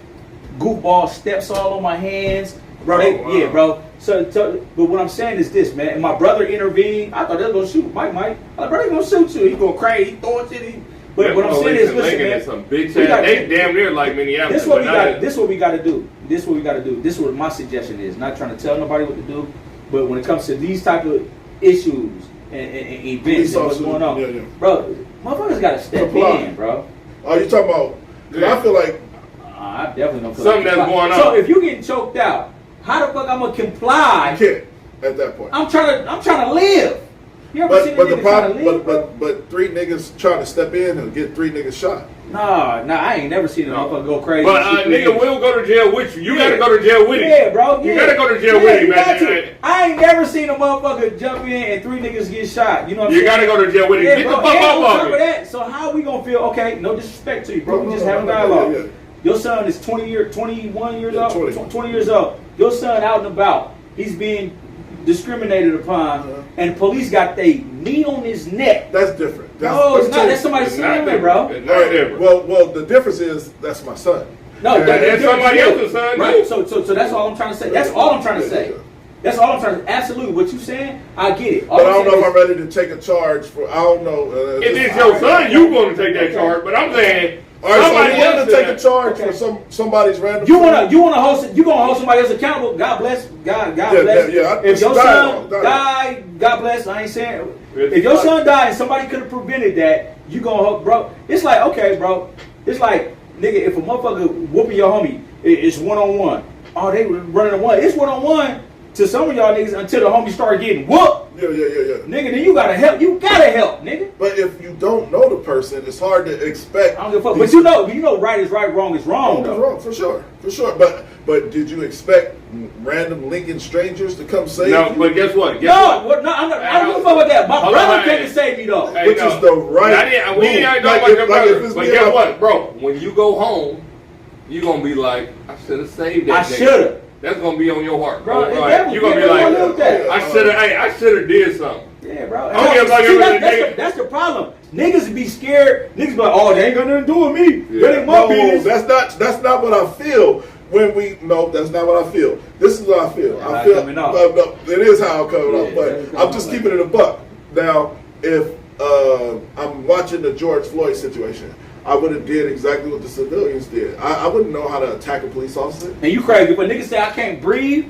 goofball steps all on my hands. Bro, yeah, bro. But what I'm saying is this, man. And my brother intervened. I thought they were going to shoot Mike. I thought, bro, they going to shoot you. He going crazy. He throwing shit. But what I'm saying is, listen, man. Some bitch ass. They damn near like Minneapolis. This is what we got to do. This is what my suggestion is. Not trying to tell nobody what to do, but when it comes to these type of issues and events and what's going on, bro, Motherfuckers gotta step Comply. in, bro. Oh, you talking about? 'Cause I feel like I definitely don't feel Something like that's going on. So if you getting choked out, how the fuck I'm gonna comply? you can't at that point. I'm trying to live. You ever seen a But the nigga trying to problem, live, bro? but 3 niggas trying to step in and get 3 niggas shot. Nah, I ain't never seen a motherfucker go crazy. But nigga will go to jail with you. You gotta go to jail with him. Yeah, bro. Yeah. You gotta go to jail Yeah, with him, you got man. to. I ain't never seen a motherfucker jump in and 3 niggas get shot. You know what I'm You saying? gotta go to jail with him. Yeah, Get bro. the fuck And off on of top him. of that, so how we gonna feel? Okay, no disrespect to you, bro. We just having Yeah, dialogue. yeah. Your son is 21 years Yeah, old. 20 years old. Your son out and about. He's being discriminated upon, and the police got their knee on his neck. That's different. No, it's not. totally- That's somebody's It's not son, different. bro. It's not different. Well, the difference is that's my son. No, And that's that's somebody else's son, Right. too. So that's all I'm trying to say. That's all I'm trying to say. That's all I'm trying to. Absolutely, what you saying, I get it. All But I I'm don't know saying if I'm ready to take a charge for. I don't know. If it's your son, you gonna take that charge. But I'm saying All right, so somebody you want else to take a did charge Okay. for somebody's random. You wanna host it? You gonna hold somebody else accountable? God bless. God Yeah, bless. yeah, If your son dialogue. died, God bless. I ain't saying. It's If your like- son died and somebody could have prevented that, you gonna hold, bro. It's like, okay, bro. It's like, nigga, if a motherfucker whooping your homie, it's 1-on-1. Oh, they running a one. It's 1-on-1 to some of y'all niggas until the homies start getting whooped. Yeah. Nigga, then you gotta help. You gotta help, nigga. But if you don't know the person, it's hard to expect. I don't give a fuck. But you know, right is right, wrong is wrong, Wrong is though. wrong for sure. But did you expect random Lincoln strangers to come save No, you? but guess what? No, I'm not, I don't give a fuck about that. My Hold brother on, came hey. to save me, though. Hey, Which no. is the right We ain't move. talking Like about if- your like brother. if it's But me guess and my- what, bro? When you go home, you gonna be like, I should have saved that. I nigga. shoulda. That's gonna be on your heart, Bro, bro. it Like, definitely- you gonna be yeah, like, I live with that. I should have did something. Yeah, bro. I don't give a fuck See, if it's a nigga. that's the problem. Niggas be scared. Niggas be like, oh, they ain't got nothing to do with me. Yeah. That ain't my No, business. that's not what I feel. That's not what I feel. This is what I feel. That's I how feel coming off. no, it is how I'm coming Yeah, off. But that's coming I'm off just like keeping it a buck. Now, if I'm watching the George Floyd situation, I would have did exactly what the civilians did. I wouldn't know how to attack a police officer. And you crazy, but niggas say I can't breathe.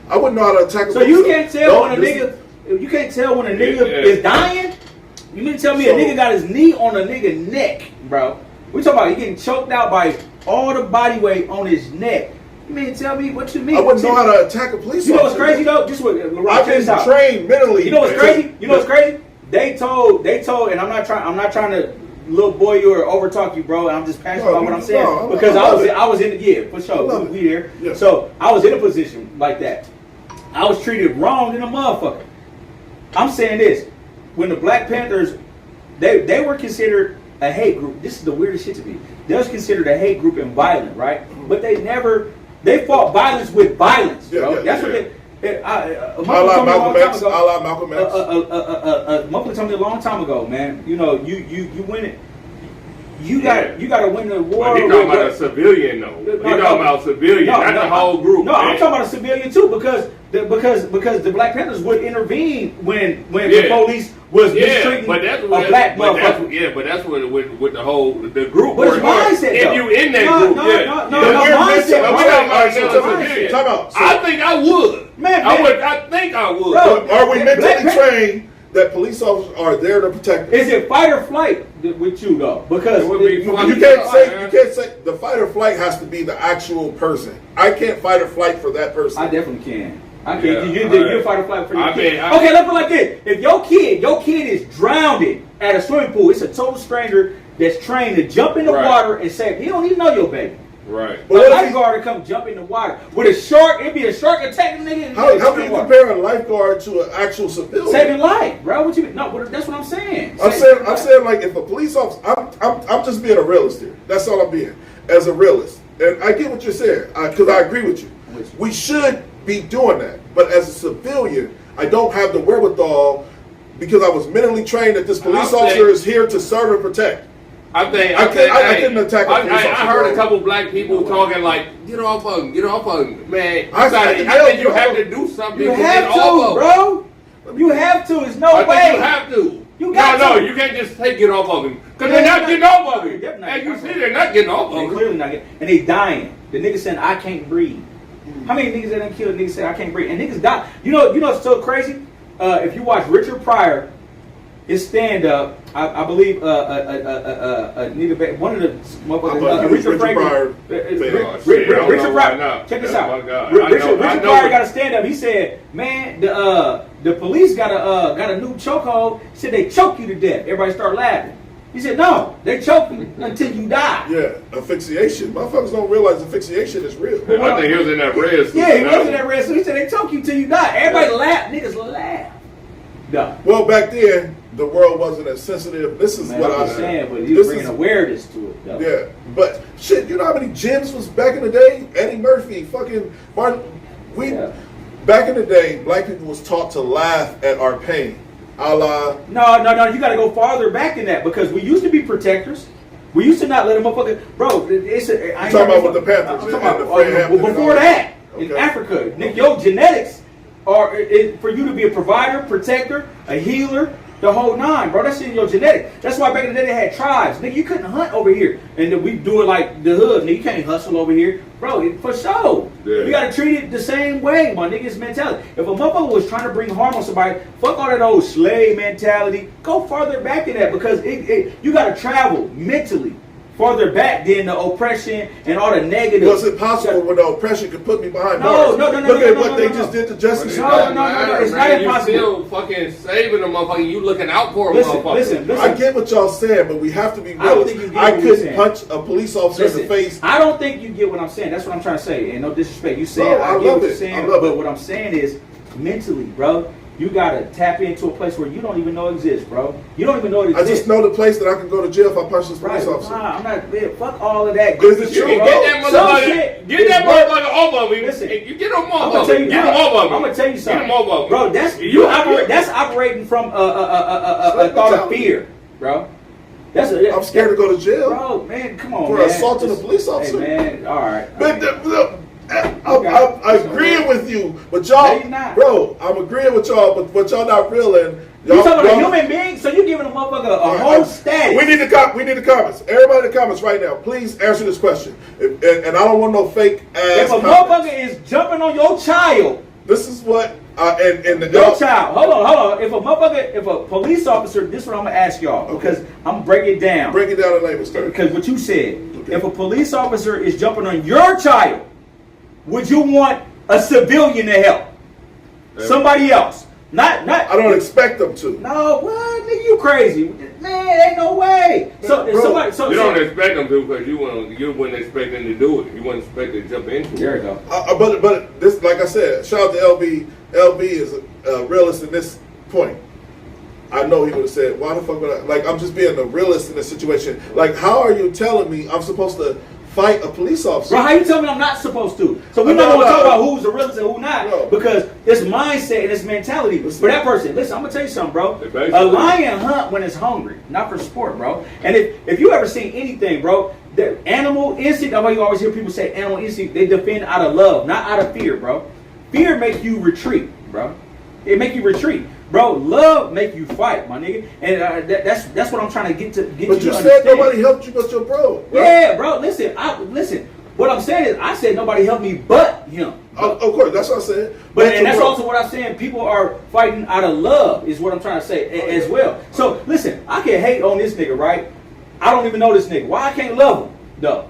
I wouldn't know how to attack a So police you officer. can't tell when a nigga. You can't tell when a nigga Yeah. is dying. You mean to tell me a So- nigga got his knee on a nigga neck, bro? We talking about he getting choked out by all the body weight on his neck. You mean to tell me what you mean? I wouldn't know how to attack a police You know what's officer. crazy though? Just what I've been trained mentally. You know what's crazy? You know what's crazy? They told, and I'm not trying to little boy you or overtalk you, bro. And I'm just passionate about what I'm saying because I was in the for sure. We there. Yeah. So I was in a position like that. I was treated wrong in a motherfucker. I'm saying this: when the Black Panthers, they were considered a hate group. This is the weirdest shit to me. They was considered a hate group and violent, right? But they fought violence with violence, bro. Yeah, That's yeah. what they. I like Malcolm X. I like Malcolm X. Motherfucker told me a long time ago, man. You know, you win it. You got to win the war. But he talking about a civilian though. He talking about civilian, not the whole group. No, man. I'm talking about a civilian too because the Black Panthers would intervene when the police was mistreating but that's a black motherfucker. But that's what with the whole the group. But it's mindset, if though. you in that No, group, no, yeah. no, Yeah. no, But no, we're mindset, missing- bro. we're talking about civilian. Time out. So- I think I would. Man, I think I would. Bro, Are we Black mentally Pan- trained that police officers are there to protect us? Is it fight or flight with you though? Because It would be flight. You can't say the fight or flight has to be the actual person. I can't fight or flight for that person. I definitely can. I can. Yeah, You fight or flight for your I kid. mean, Okay, let's put it like this: if your kid is drowned at a swimming pool, it's a total stranger that's trained to jump in the Right. water and save. He don't even know your baby. Right. But A what if lifeguard to come jump in the water with a shark. It'd be a shark attacking the nigga. and how jump can in you the water. compare a lifeguard to an actual civilian? Saving life, bro? What you mean? No, but that's what I'm saying. I'm Saving life. saying like if a police officer, I'm just being a realist here. That's all I'm being as a realist. And I get what you're saying because I agree with you. We should be doing that, but as a civilian, I don't have the wherewithal because I was mentally trained that this police officer is here to serve and protect. I I couldn't attack a police I officer, heard bro. a couple black people talking like, get off of him, man. I think you have to do something You to have get to, off of him. bro. You have to. It's no I way. think you have to. You got no, to. you can't just take it off of him. Because Yeah, they're not getting off of him. They're not As getting you off see, of him. they're not getting off They of him. clearly not getting, and they dying. The nigga saying I can't breathe. How many niggas that done killed niggas say I can't breathe? And niggas die. You know what's so crazy? If you watch Richard Pryor, It's stand up. I believe one of the Richard Pryor. Richard Pryor. Check this out. Richard Pryor got a stand up. He said, "Man, the police got a new chokehold. He said they choke you to death." Everybody start laughing. He said, "No, they choke you until you die." Yeah, asphyxiation. Motherfuckers don't realize asphyxiation is real. I think he was in that red suit. Yeah, he was in that red suit. He said they choke you till you die. Everybody laugh. Niggas laugh. No. Well, back then the world wasn't as sensitive. This is what I'm saying, but he was bringing awareness to it. Though. Yeah, but shit, you know how many gyms was back in the day? Eddie Murphy, fucking Martin. Back in the day, black people was taught to laugh at our pain. No, you got to go farther back than that because we used to be protectors. We used to not let them motherfucker, bro. It's talking about with the Panthers. I'm talking about before that in Africa, Nick, your genetics are for you to be a provider, protector, a healer, the whole nine, bro. That's in your genetic. That's why back in the day they had tribes. Nigga, you couldn't hunt over here, and then we do it like the hood. Nigga, you can't hustle over here, bro. For sure. Yeah. You gotta treat it the same way, my nigga's mentality. If a motherfucker was trying to bring harm on somebody, fuck all that old slave mentality. Go farther back in that because you gotta travel mentally farther back than the oppression and all the negative. Was it possible when the oppression could put me behind bars? No. Look at what they just did to Justice. No. It's not impossible. You still fucking saving a motherfucker. You looking out for a motherfucker. Listen. I get what y'all saying, but we have to be real. I couldn't punch a police officer in the face. I don't think you get what I'm saying. That's what I'm trying to say. And no disrespect. You saying I get love what you're saying, but what I'm saying is mentally, bro. You gotta tap into a place where you don't even know exists, bro. You don't even know it exists. I just know the place that I can go to jail if I punch this police officer. Nah, I'm not. Fuck all of that. Is it true, bro? Get that motherfucker off of me. Listen, you get him off of me. Get him off of me. I'm gonna tell you something. Get him off of me, bro. That's operating from a thought of fear, bro. I'm scared to go to jail, bro. Man, come on, for assaulting a police officer. Hey, man, all right. I'm agreeing with you, but y'all, bro, I'm agreeing with y'all, but what y'all not reeling. You talking about a human being? So you giving a motherfucker a whole status? We need the comments. Everybody in the comments right now, please answer this question. And I don't want no fake ass. If a motherfucker is jumping on your child, this is what your child. Hold on. If a police officer, this is what I'm gonna ask y'all because I'm gonna break it down. Break it down in layman's terms. Because what you said, if a police officer is jumping on your child, would you want a civilian to help? Somebody else. Not. I don't expect them to. No, what? Nigga, you crazy. Man, ain't no way. So, bro, somebody, you don't expect them to because you wouldn't expect them to do it. You wouldn't expect them to jump into it. There you go. But this, like I said, shout out to LB. LB is a realist in this point. I know he would have said, why the fuck would I? Like, I'm just being a realist in this situation. Like, how are you telling me I'm supposed to fight a police officer? Bro, how you tell me I'm not supposed to? So we're not going to talk about who's the realist and who not because it's mindset and it's mentality. For that person, listen, I'm going to tell you something, bro. A lion hunt when it's hungry, not for sport, bro. And if you ever seen anything, bro, the animal instinct, that's why you always hear people say animal instinct, they defend out of love, not out of fear, bro. Fear makes you retreat, bro. It make you retreat. Bro, love make you fight, my nigga, and that's what I'm trying to get you to understand. But you said nobody helped you but your bro. Yeah, bro. Listen. What I'm saying is, I said nobody helped me but him. Of course, that's what I said. And that's also what I'm saying. People are fighting out of love, is what I'm trying to say as well. So listen, I can hate on this nigga, right? I don't even know this nigga. Why I can't love him? No,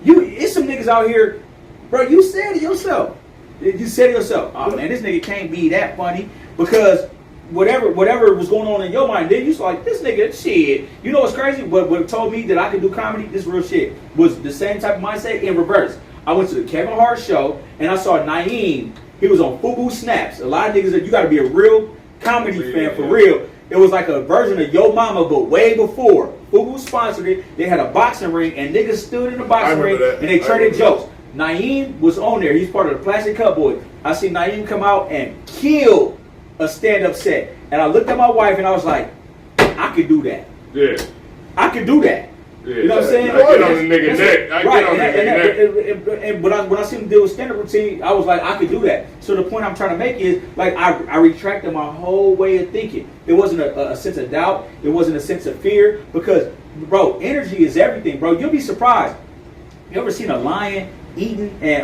it's some niggas out here, bro. You said it yourself. Oh man, this nigga can't be that funny because whatever was going on in your mind, then you was like, this nigga, shit. You know what's crazy? What told me that I could do comedy, this real shit, was the same type of mindset in reverse. I went to the Kevin Hart show and I saw Naeem. He was on Fubu Snaps. A lot of niggas said, you got to be a real comedy fan for real. It was like a version of Yo Mama, but way before. Fubu sponsored it. They had a boxing ring and niggas stood in the boxing ring and they traded jokes. Naeem was on there. He's part of the Plastic Cup Boys. I see Naeem come out and kill a stand-up set. And I looked at my wife and I was like, I could do that. Yeah. I could do that. Yeah. You know what I'm saying? I get on the nigga neck. I get on the nigga neck. And when I see him deal with stand-up routine, I was like, I could do that. So the point I'm trying to make is, like, I retracted my whole way of thinking. It wasn't a sense of doubt. It wasn't a sense of fear. Because, bro, energy is everything, bro. You'll be surprised. You ever seen a lion eating and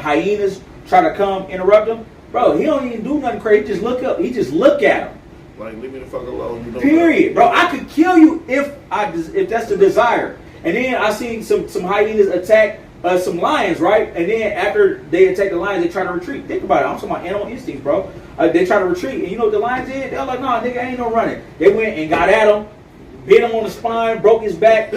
hyenas try to come interrupt him? Bro, he don't even do nothing crazy. He just look up. He just look at him. Like, leave me the fuck alone. You know Period, bro. I could kill you if that's the desire. And then I seen some hyenas attack some lions, right? And then after they attack the lions, they try to retreat. Think about it. I'm talking about animal instincts, bro. They try to retreat, and you know what the lions did? They're like, nah, nigga, ain't no running. They went and got at him, bit him on the spine, broke his back,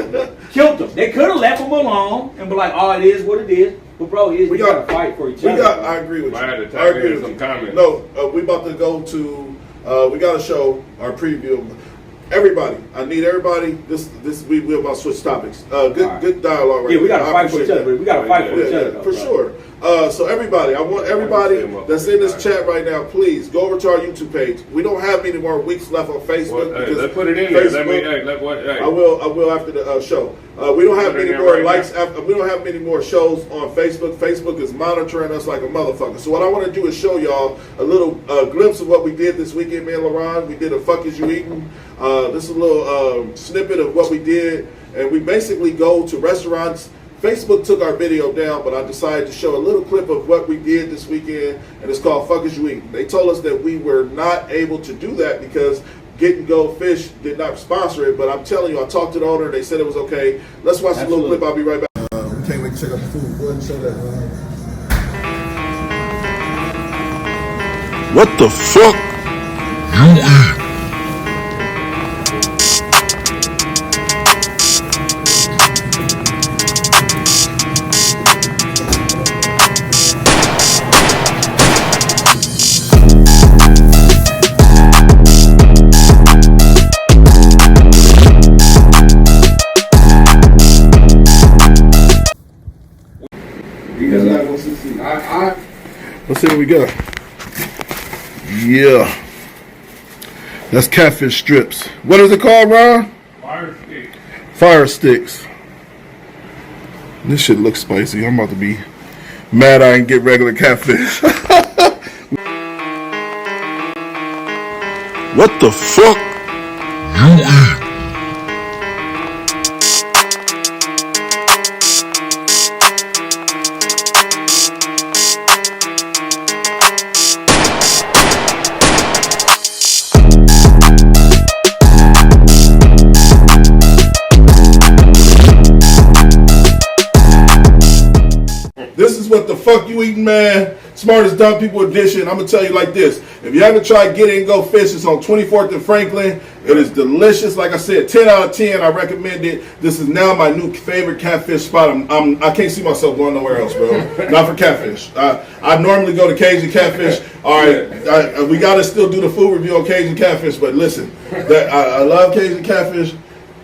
killed him. They could have left him alone and be like, oh, it is what it is. But bro, we gotta fight for each other. I agree with you. I had to I agree with some you. comments. No, we about to go to. We got to show our preview. Everybody, I need everybody. We're about to switch topics. Good dialogue. Right. Yeah, we gotta there. fight for each other. We gotta fight for each other, for sure. So everybody, I want everybody that's in this chat right now, please go over to our YouTube page. We don't have many more weeks left on Facebook. Well, let's put it in there. I will after the show. We don't have many more likes. We don't have many more shows on Facebook. Facebook is monitoring us like a motherfucker. So what I want to do is show y'all a little glimpse of what we did this weekend. Me and LaRon, we did a "Fuck Is You Eating." This is a little snippet of what we did, and we basically go to restaurants. Facebook took our video down, but I decided to show a little clip of what we did this weekend, and it's called "Fuck Is You Eating." They told us that we were not able to do that because Get and Go Fish did not sponsor it, but I'm telling you, I talked to the owner, they said it was okay. Let's watch a little clip, I'll be right back. We can't wait to check out the food. Go ahead and show that. What the fuck? Let's see what we got. Yeah. That's catfish strips. What is it called, Ron? Fire sticks. Fire sticks. This shit looks spicy. I'm about to be mad I didn't get regular catfish. What the fuck? This is what the fuck you eating, man. Smartest Dumb People edition. I'm gonna tell you like this. If you haven't tried Get and Go Fish, it's on 24th and Franklin. It is delicious. Like I said, 10 out of 10. I recommend it. This is now my new favorite catfish spot. I can't see myself going nowhere else, bro. Not for catfish. I normally go to Cajun Catfish. All right, we gotta still do the food review on Cajun Catfish, but listen, I love Cajun Catfish.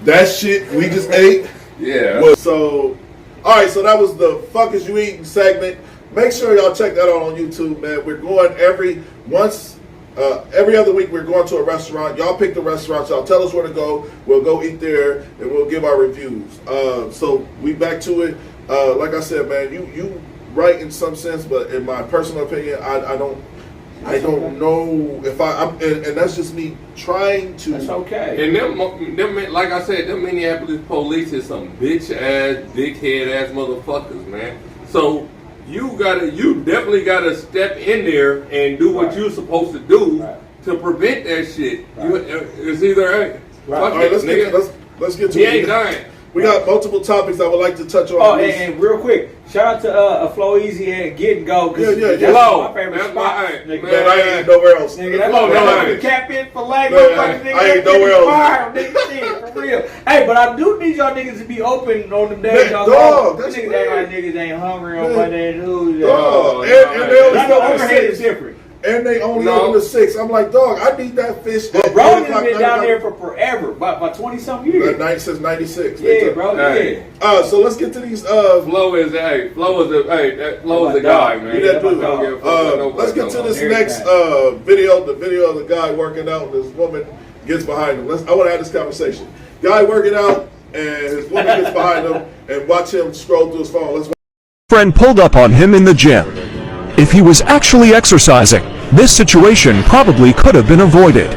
That shit we just ate. Yeah. So. All right, so that was the "Fuck Is You Eating" segment. Make sure y'all check that out on YouTube, man. We're going every other week. We're going to a restaurant. Y'all pick the restaurants. Y'all tell us where to go. We'll go eat there and we'll give our reviews. So we back to it. Like I said, man, you right in some sense, but in my personal opinion, I don't know if and that's just me trying to. That's okay. And them, like I said, them Minneapolis police is some bitch ass, dickhead ass motherfuckers, man. So you definitely gotta step in there and do what you're supposed to do to prevent that shit. It's either all right, let's get to he it. ain't dying. We got multiple topics I would like to touch on. Oh, and real quick, shout out to Flow Easy and Get and Go. Yeah. That's my favorite spot. Man, I ain't nowhere else. Nigga, that's catfish fillet. I ain't nowhere else. For real. Hey, but I do need y'all niggas to be open on them days. Man, y'all dog, go. that's Niggas crazy. act like niggas ain't hungry on Monday and Tuesday. Dog, and they only I know open overhead at is 6. different. And they only open at 6. I'm like, dog, I need that fish. But bro has been down there for forever, by 20-something years. Since 96. Yeah, bro. Hey. Yeah. So let's get to these. Flo is a guy, man. Yeah, let's get to this next video. The video of the guy working out and this woman gets behind him. I want to have this conversation. Guy working out and his woman gets behind him and watch him scroll through his phone. Let's. Friend pulled up on him in the gym. If he was actually exercising, this situation probably could have been avoided.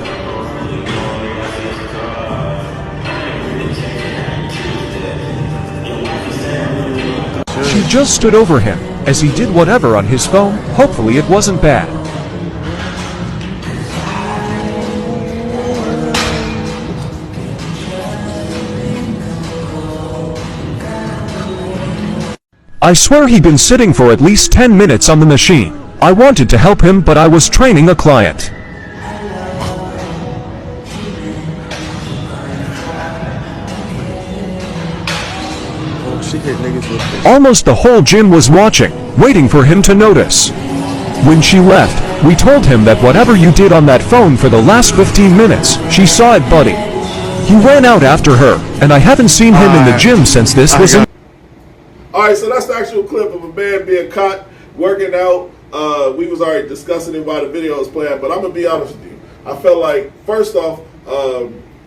She just stood over him as he did whatever on his phone. Hopefully it wasn't bad. I swear he'd been sitting for at least 10 minutes on the machine. I wanted to help him, but I was training a client. Almost the whole gym was watching, waiting for him to notice. When she left, we told him that whatever you did on that phone for the last 15 minutes, she saw it, buddy. He ran out after her, and I haven't seen him in the gym since this was in. Alright, so that's the actual clip of a man being caught working out. We was already discussing it while the video was playing, but I'm going to be honest with you. I felt like, first off,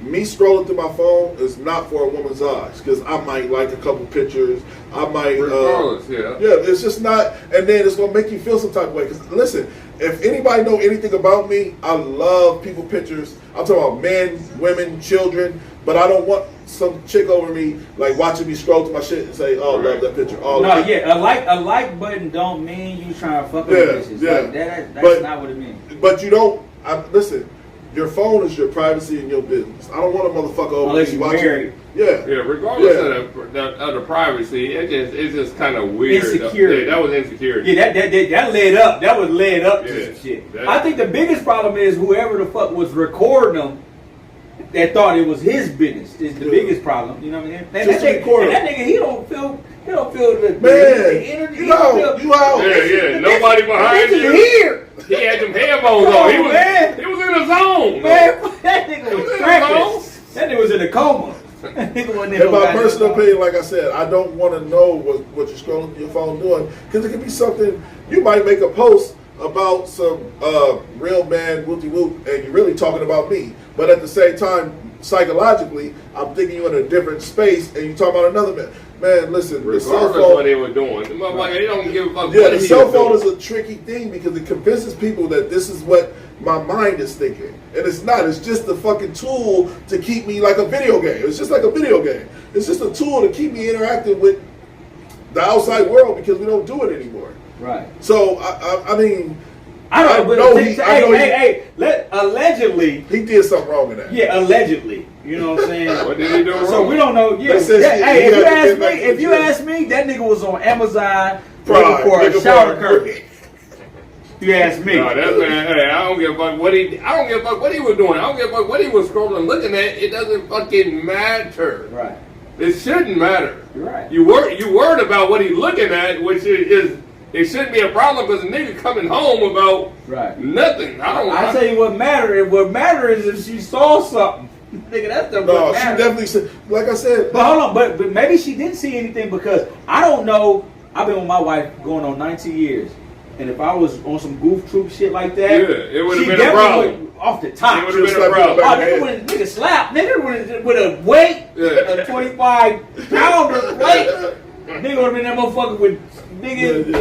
me scrolling through my phone is not for a woman's eyes, because I might like a couple pictures. I might, yeah, it's just not, and then it's gonna make you feel some type of way. Because listen, if anybody know anything about me, I love people pictures. I'm talking about men, women, children, but I don't want some chick over me like watching me scroll through my shit and say, "Oh, love that picture." Oh, no, yeah, a like button don't mean you trying to fuck with bitches. Yeah, like, that's not what it means. But you don't. Listen. Your phone is your privacy and your business. I don't want a motherfucker over unless me you watching. married. Yeah. Regardless of the privacy, it's just kind of weird. Insecurity. That was insecurity. Yeah, that led up. That was led up to some shit. I think the biggest problem is whoever the fuck was recording them that thought it was his business is the biggest problem. You know what I mean? And that nigga, he don't feel the energy. You out. Yeah. Nobody behind you. Here. He had them headphones on. He was in a zone. Man, that nigga was cracking. That nigga was in a coma. In my personal opinion, like I said, I don't want to know what you're scrolling through your phone doing, because it could be something. You might make a post about some real man whoopty whoop, and you're really talking about me. But at the same time, psychologically, I'm thinking you're in a different space, and you talking about another man. Man, listen, regardless the cell phone, of what they were doing, the motherfucker, they don't give a fuck. Yeah, the cell phone is a tricky thing because it convinces people that this is what my mind is thinking, and it's not. It's just a fucking tool to keep me like a video game. It's just like a video game. It's just a tool to keep me interacting with the outside world because we don't do it anymore. Right. So I mean, allegedly he did something wrong in that. Yeah, allegedly. You know what I'm saying? What did he do wrong? So we don't know. Yeah. Hey, if you ask me, that nigga was on Amazon looking for a shower curtain. You ask me. No, that man. Hey, I don't give a fuck what he. I don't give a fuck what he was doing. I don't give a fuck what he was scrolling, looking at. It doesn't fucking matter. Right. It shouldn't matter. You're right. You worried about what he's looking at, which is. It shouldn't be a problem because the nigga coming home about nothing. I tell you what matters. What matters is if she saw something. Nigga, that's the no. What She matters. definitely said, like I said. But hold on, but maybe she didn't see anything because I don't know. I've been with my wife going on 19 years, and if I was on some goof troop shit like that, it would have been a problem. Off the top, it would have been a problem. Oh, nigga slap, nigga with a weight, a 25-pounder weight. Nigga would have been that motherfucker with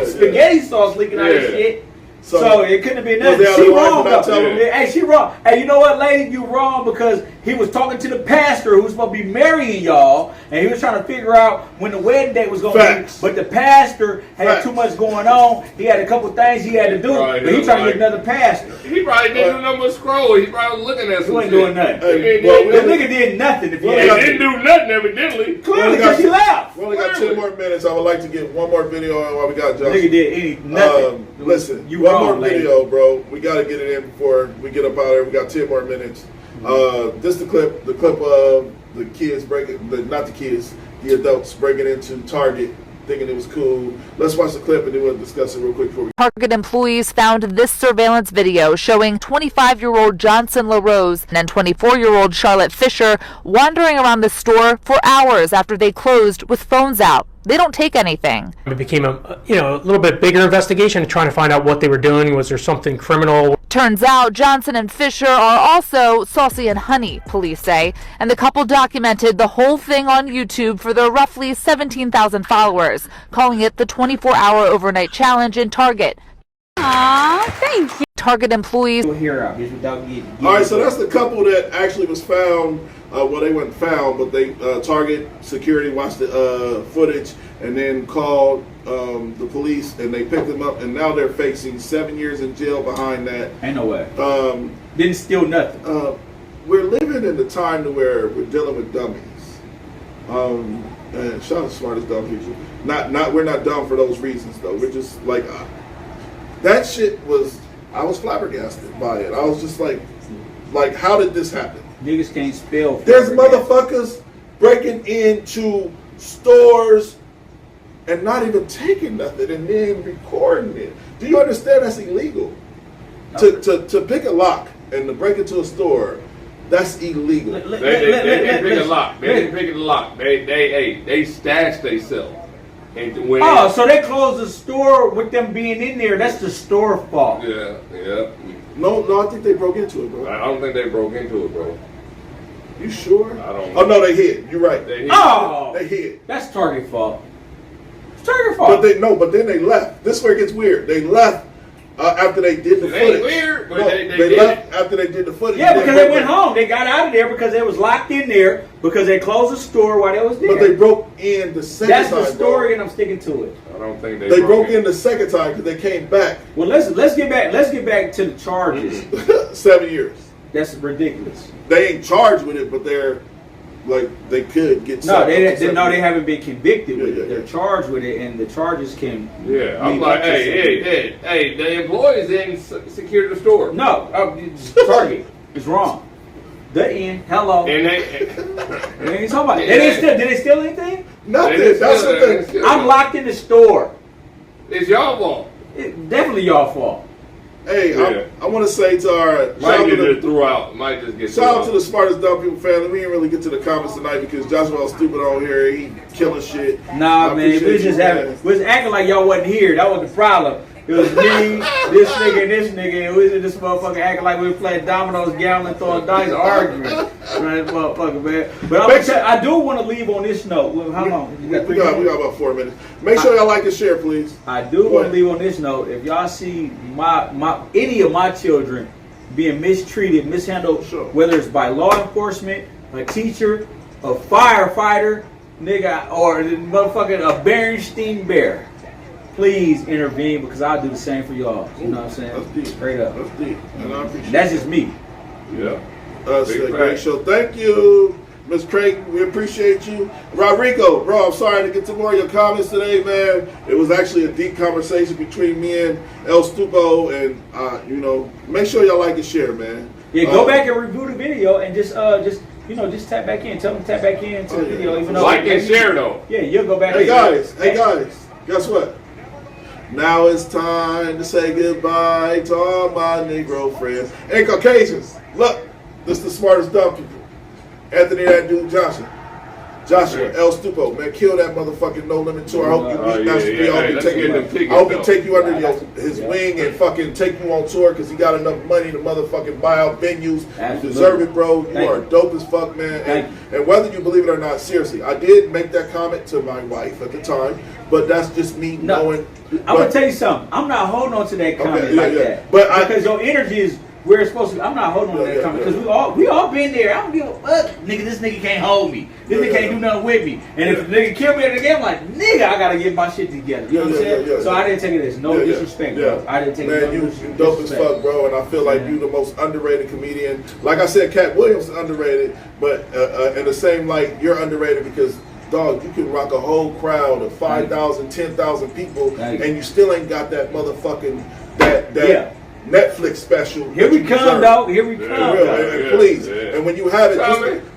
spaghetti sauce leaking out of shit. So it couldn't have been nothing. She wrong. Hey, she wrong. Hey, you know what, lady? You wrong because he was talking to the pastor who was supposed to be marrying y'all, and he was trying to figure out when the wedding date was going to be. But the pastor had too much going on. He had a couple things he had to do, but he trying to get another pastor. He probably didn't do nothing but scroll. He probably was looking at some shit. He ain't doing nothing. The nigga did nothing. If he didn't do nothing, evidently. Clearly, because he left. We only got 10 more minutes. I would like to get one more video on while we got Josh. Nigga did nothing. Listen, one more video, bro. We got to get it in before we get up out of here. We got 10 more minutes. This is the clip of the kids the adults breaking into Target, thinking it was cool. Let's watch the clip and then we'll discuss it real quick before we. Target employees found this surveillance video showing 25-year-old Johnson LaRose and 24-year-old Charlotte Fisher wandering around the store for hours after they closed with phones out. They don't take anything. It became a little bit bigger investigation, trying to find out what they were doing. Was there something criminal? Turns out Johnson and Fisher are also saucy and honey, police say, and the couple documented the whole thing on YouTube for their roughly 17,000 followers, calling it the 24-hour overnight challenge in Target. Aw, thank you. Target employees. All right, so that's the couple that actually was found. Well, they weren't found, but they Target security watched the footage and then called the police, and they picked them up, and now they're facing 7 years in jail behind that. Ain't no way. Didn't steal nothing. We're living in the time to where we're dealing with dummies. And shout out to Smartest Dumb People. We're not dumb for those reasons though. We're just like that shit was. I was flabbergasted by it. I was just like how did this happen? Niggas can't spell. There's motherfuckers breaking into stores and not even taking nothing and then recording it. Do you understand that's illegal? To pick a lock and to break into a store, that's illegal. They didn't pick a lock. They didn't pick a lock. They stashed themselves. So they closed the store with them being in there. That's the store fault. Yeah. No, I think they broke into it, bro. I don't think they broke into it, bro. You sure? I don't know. Oh no, they hid. You're right. They hid. They hid. That's Target fault. It's Target fault. But then they left. This is where it gets weird. They left after they did the footage. Weird, but no, they left after they did the footage. Yeah, because they went home. They got out of there because they was locked in there because they closed the store while they was there. But they broke in the second time. That's the story, and I'm sticking to it. I don't think they broke in the second time because they came back. Well, let's get back to the charges. 7 years. That's ridiculous. They ain't charged with it, but they're like they could get. They haven't been convicted with it. They're charged with it, and the charges can. Yeah, I'm like, hey, the employees didn't secure the store. No, Target is wrong. The end. Hello. And they ain't talking about it. Did they steal anything? Nothing. That's the thing. I'm locked in the store. It's y'all fault. It's definitely y'all fault. Hey, Yeah. I want to say to our Might just get shout out to the Smartest Dumb People family. We didn't really get to the comments tonight because Joshua was stupid on here. He killing shit. Nah, man, we was acting like y'all wasn't here. That was the problem. It was me, this nigga, and this nigga, and we was in this motherfucker acting like we were playing dominoes, gambling, throwing dice, arguing. Right, motherfucker, man. But I do want to leave on this note. Well, how long? We got about 4 minutes. Make sure y'all like and share, please. I do want to leave on this note. If y'all see any of my children being mistreated, mishandled, whether it's by law enforcement, a teacher, a firefighter, nigga, or motherfucking a Berenstein Bear, please intervene because I'll do the same for y'all. You know what I'm saying? That's deep. Straight up. That's deep. And I appreciate That's just me. Yeah. That's a great show. Thank you, Ms. Craig. We appreciate you. Rodrigo, bro, I'm sorry to get to more of your comments today, man. It was actually a deep conversation between me and El Stupo, and make sure y'all like and share, man. Yeah, go back and review the video and just tap back in. Tell them to tap back in to the video. Even though like and share though. Yeah, you'll go back. Hey guys, guess what? Now it's time to say goodbye to all my Negro friends and Caucasians. Look, this is the Smartest Dumb People. Anthony, that dude Joshua, El Stupo, man, kill that motherfucking No Limit Tour. I hope you beat I hope he take you under his wing and fucking take you on tour because he got enough money to motherfucking buy out venues. You deserve it, bro. You are dope as fuck, man. And whether you believe it or not, seriously, I did make that comment to my wife at the time, but that's just me knowing. I'm gonna tell you something. I'm not holding on to that comment that. But because your energy is where it's supposed to be. I'm not holding on to that comment because we all been there. I don't give a fuck, nigga. This nigga can't hold me. This nigga can't do nothing with me. And if the nigga kill me at the game, I'm like, nigga, I gotta get my shit together. You know what I'm saying? So I didn't take it as no disrespect, bro. I didn't take it as no disrespect. You dope as fuck, bro. And I feel like you the most underrated comedian. Like I said, Cat Williams is underrated, but in the same light, you're underrated because. Dog, you can rock a whole crowd of 5,000, 10,000 people, and you still ain't got that motherfucking that Netflix special. Here we come, dog. Here we come. And please, and when you have it,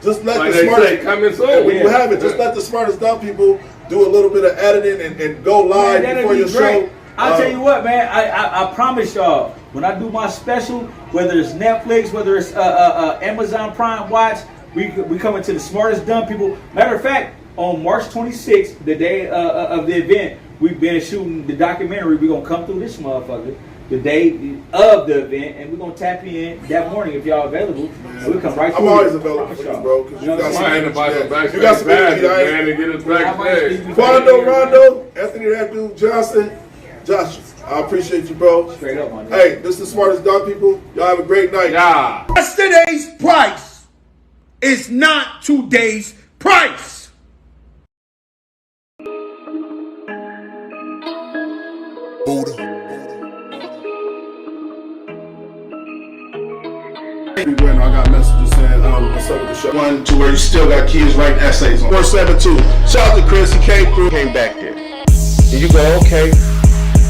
just let the smartest coming soon. When you have it, just let the Smartest Dumb People do a little bit of editing and go live before your show. I'll tell you what, man. I promise y'all, when I do my special, whether it's Netflix, whether it's Amazon Prime Watch, we coming to the Smartest Dumb People. Matter of fact, on March 26th, the day of the event, we've been shooting the documentary. We're going to come through this motherfucker the day of the event, and we're going to tap in that morning if y'all available. We'll come right through. I'm always available for you, bro. Because you got some energy. You got some energy, man, to get us backstage. Rondo, Anthony, that dude, Johnson. Josh, I appreciate you, bro. Straight up, man. Hey, this is the Smartest Dumb People. Y'all have a great night. Yeah. Yesterday's price is not today's price. When I got messages saying, what's up with the show? One to where you still got kids writing essays on. 472. Shout out to Chris, he came through. Came back there. And you go, okay.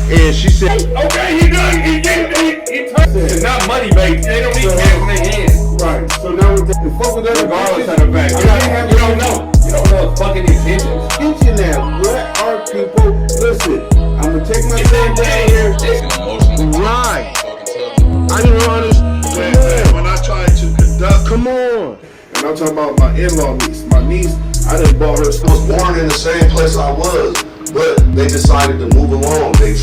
And she said, Okay, he it's not money, baby. They don't need cash in their hands. right. So now with the fuck with that, Regardless of the fact. You don't know. You don't know fucking intentions. attention now. What are people? Listen, I'm gonna take my son down here. Right. I don't understand. When I tried to conduct, Come on. and I'm talking about my in-law niece. My niece, I done bought her I was born in the same place I was, but they decided to move along. They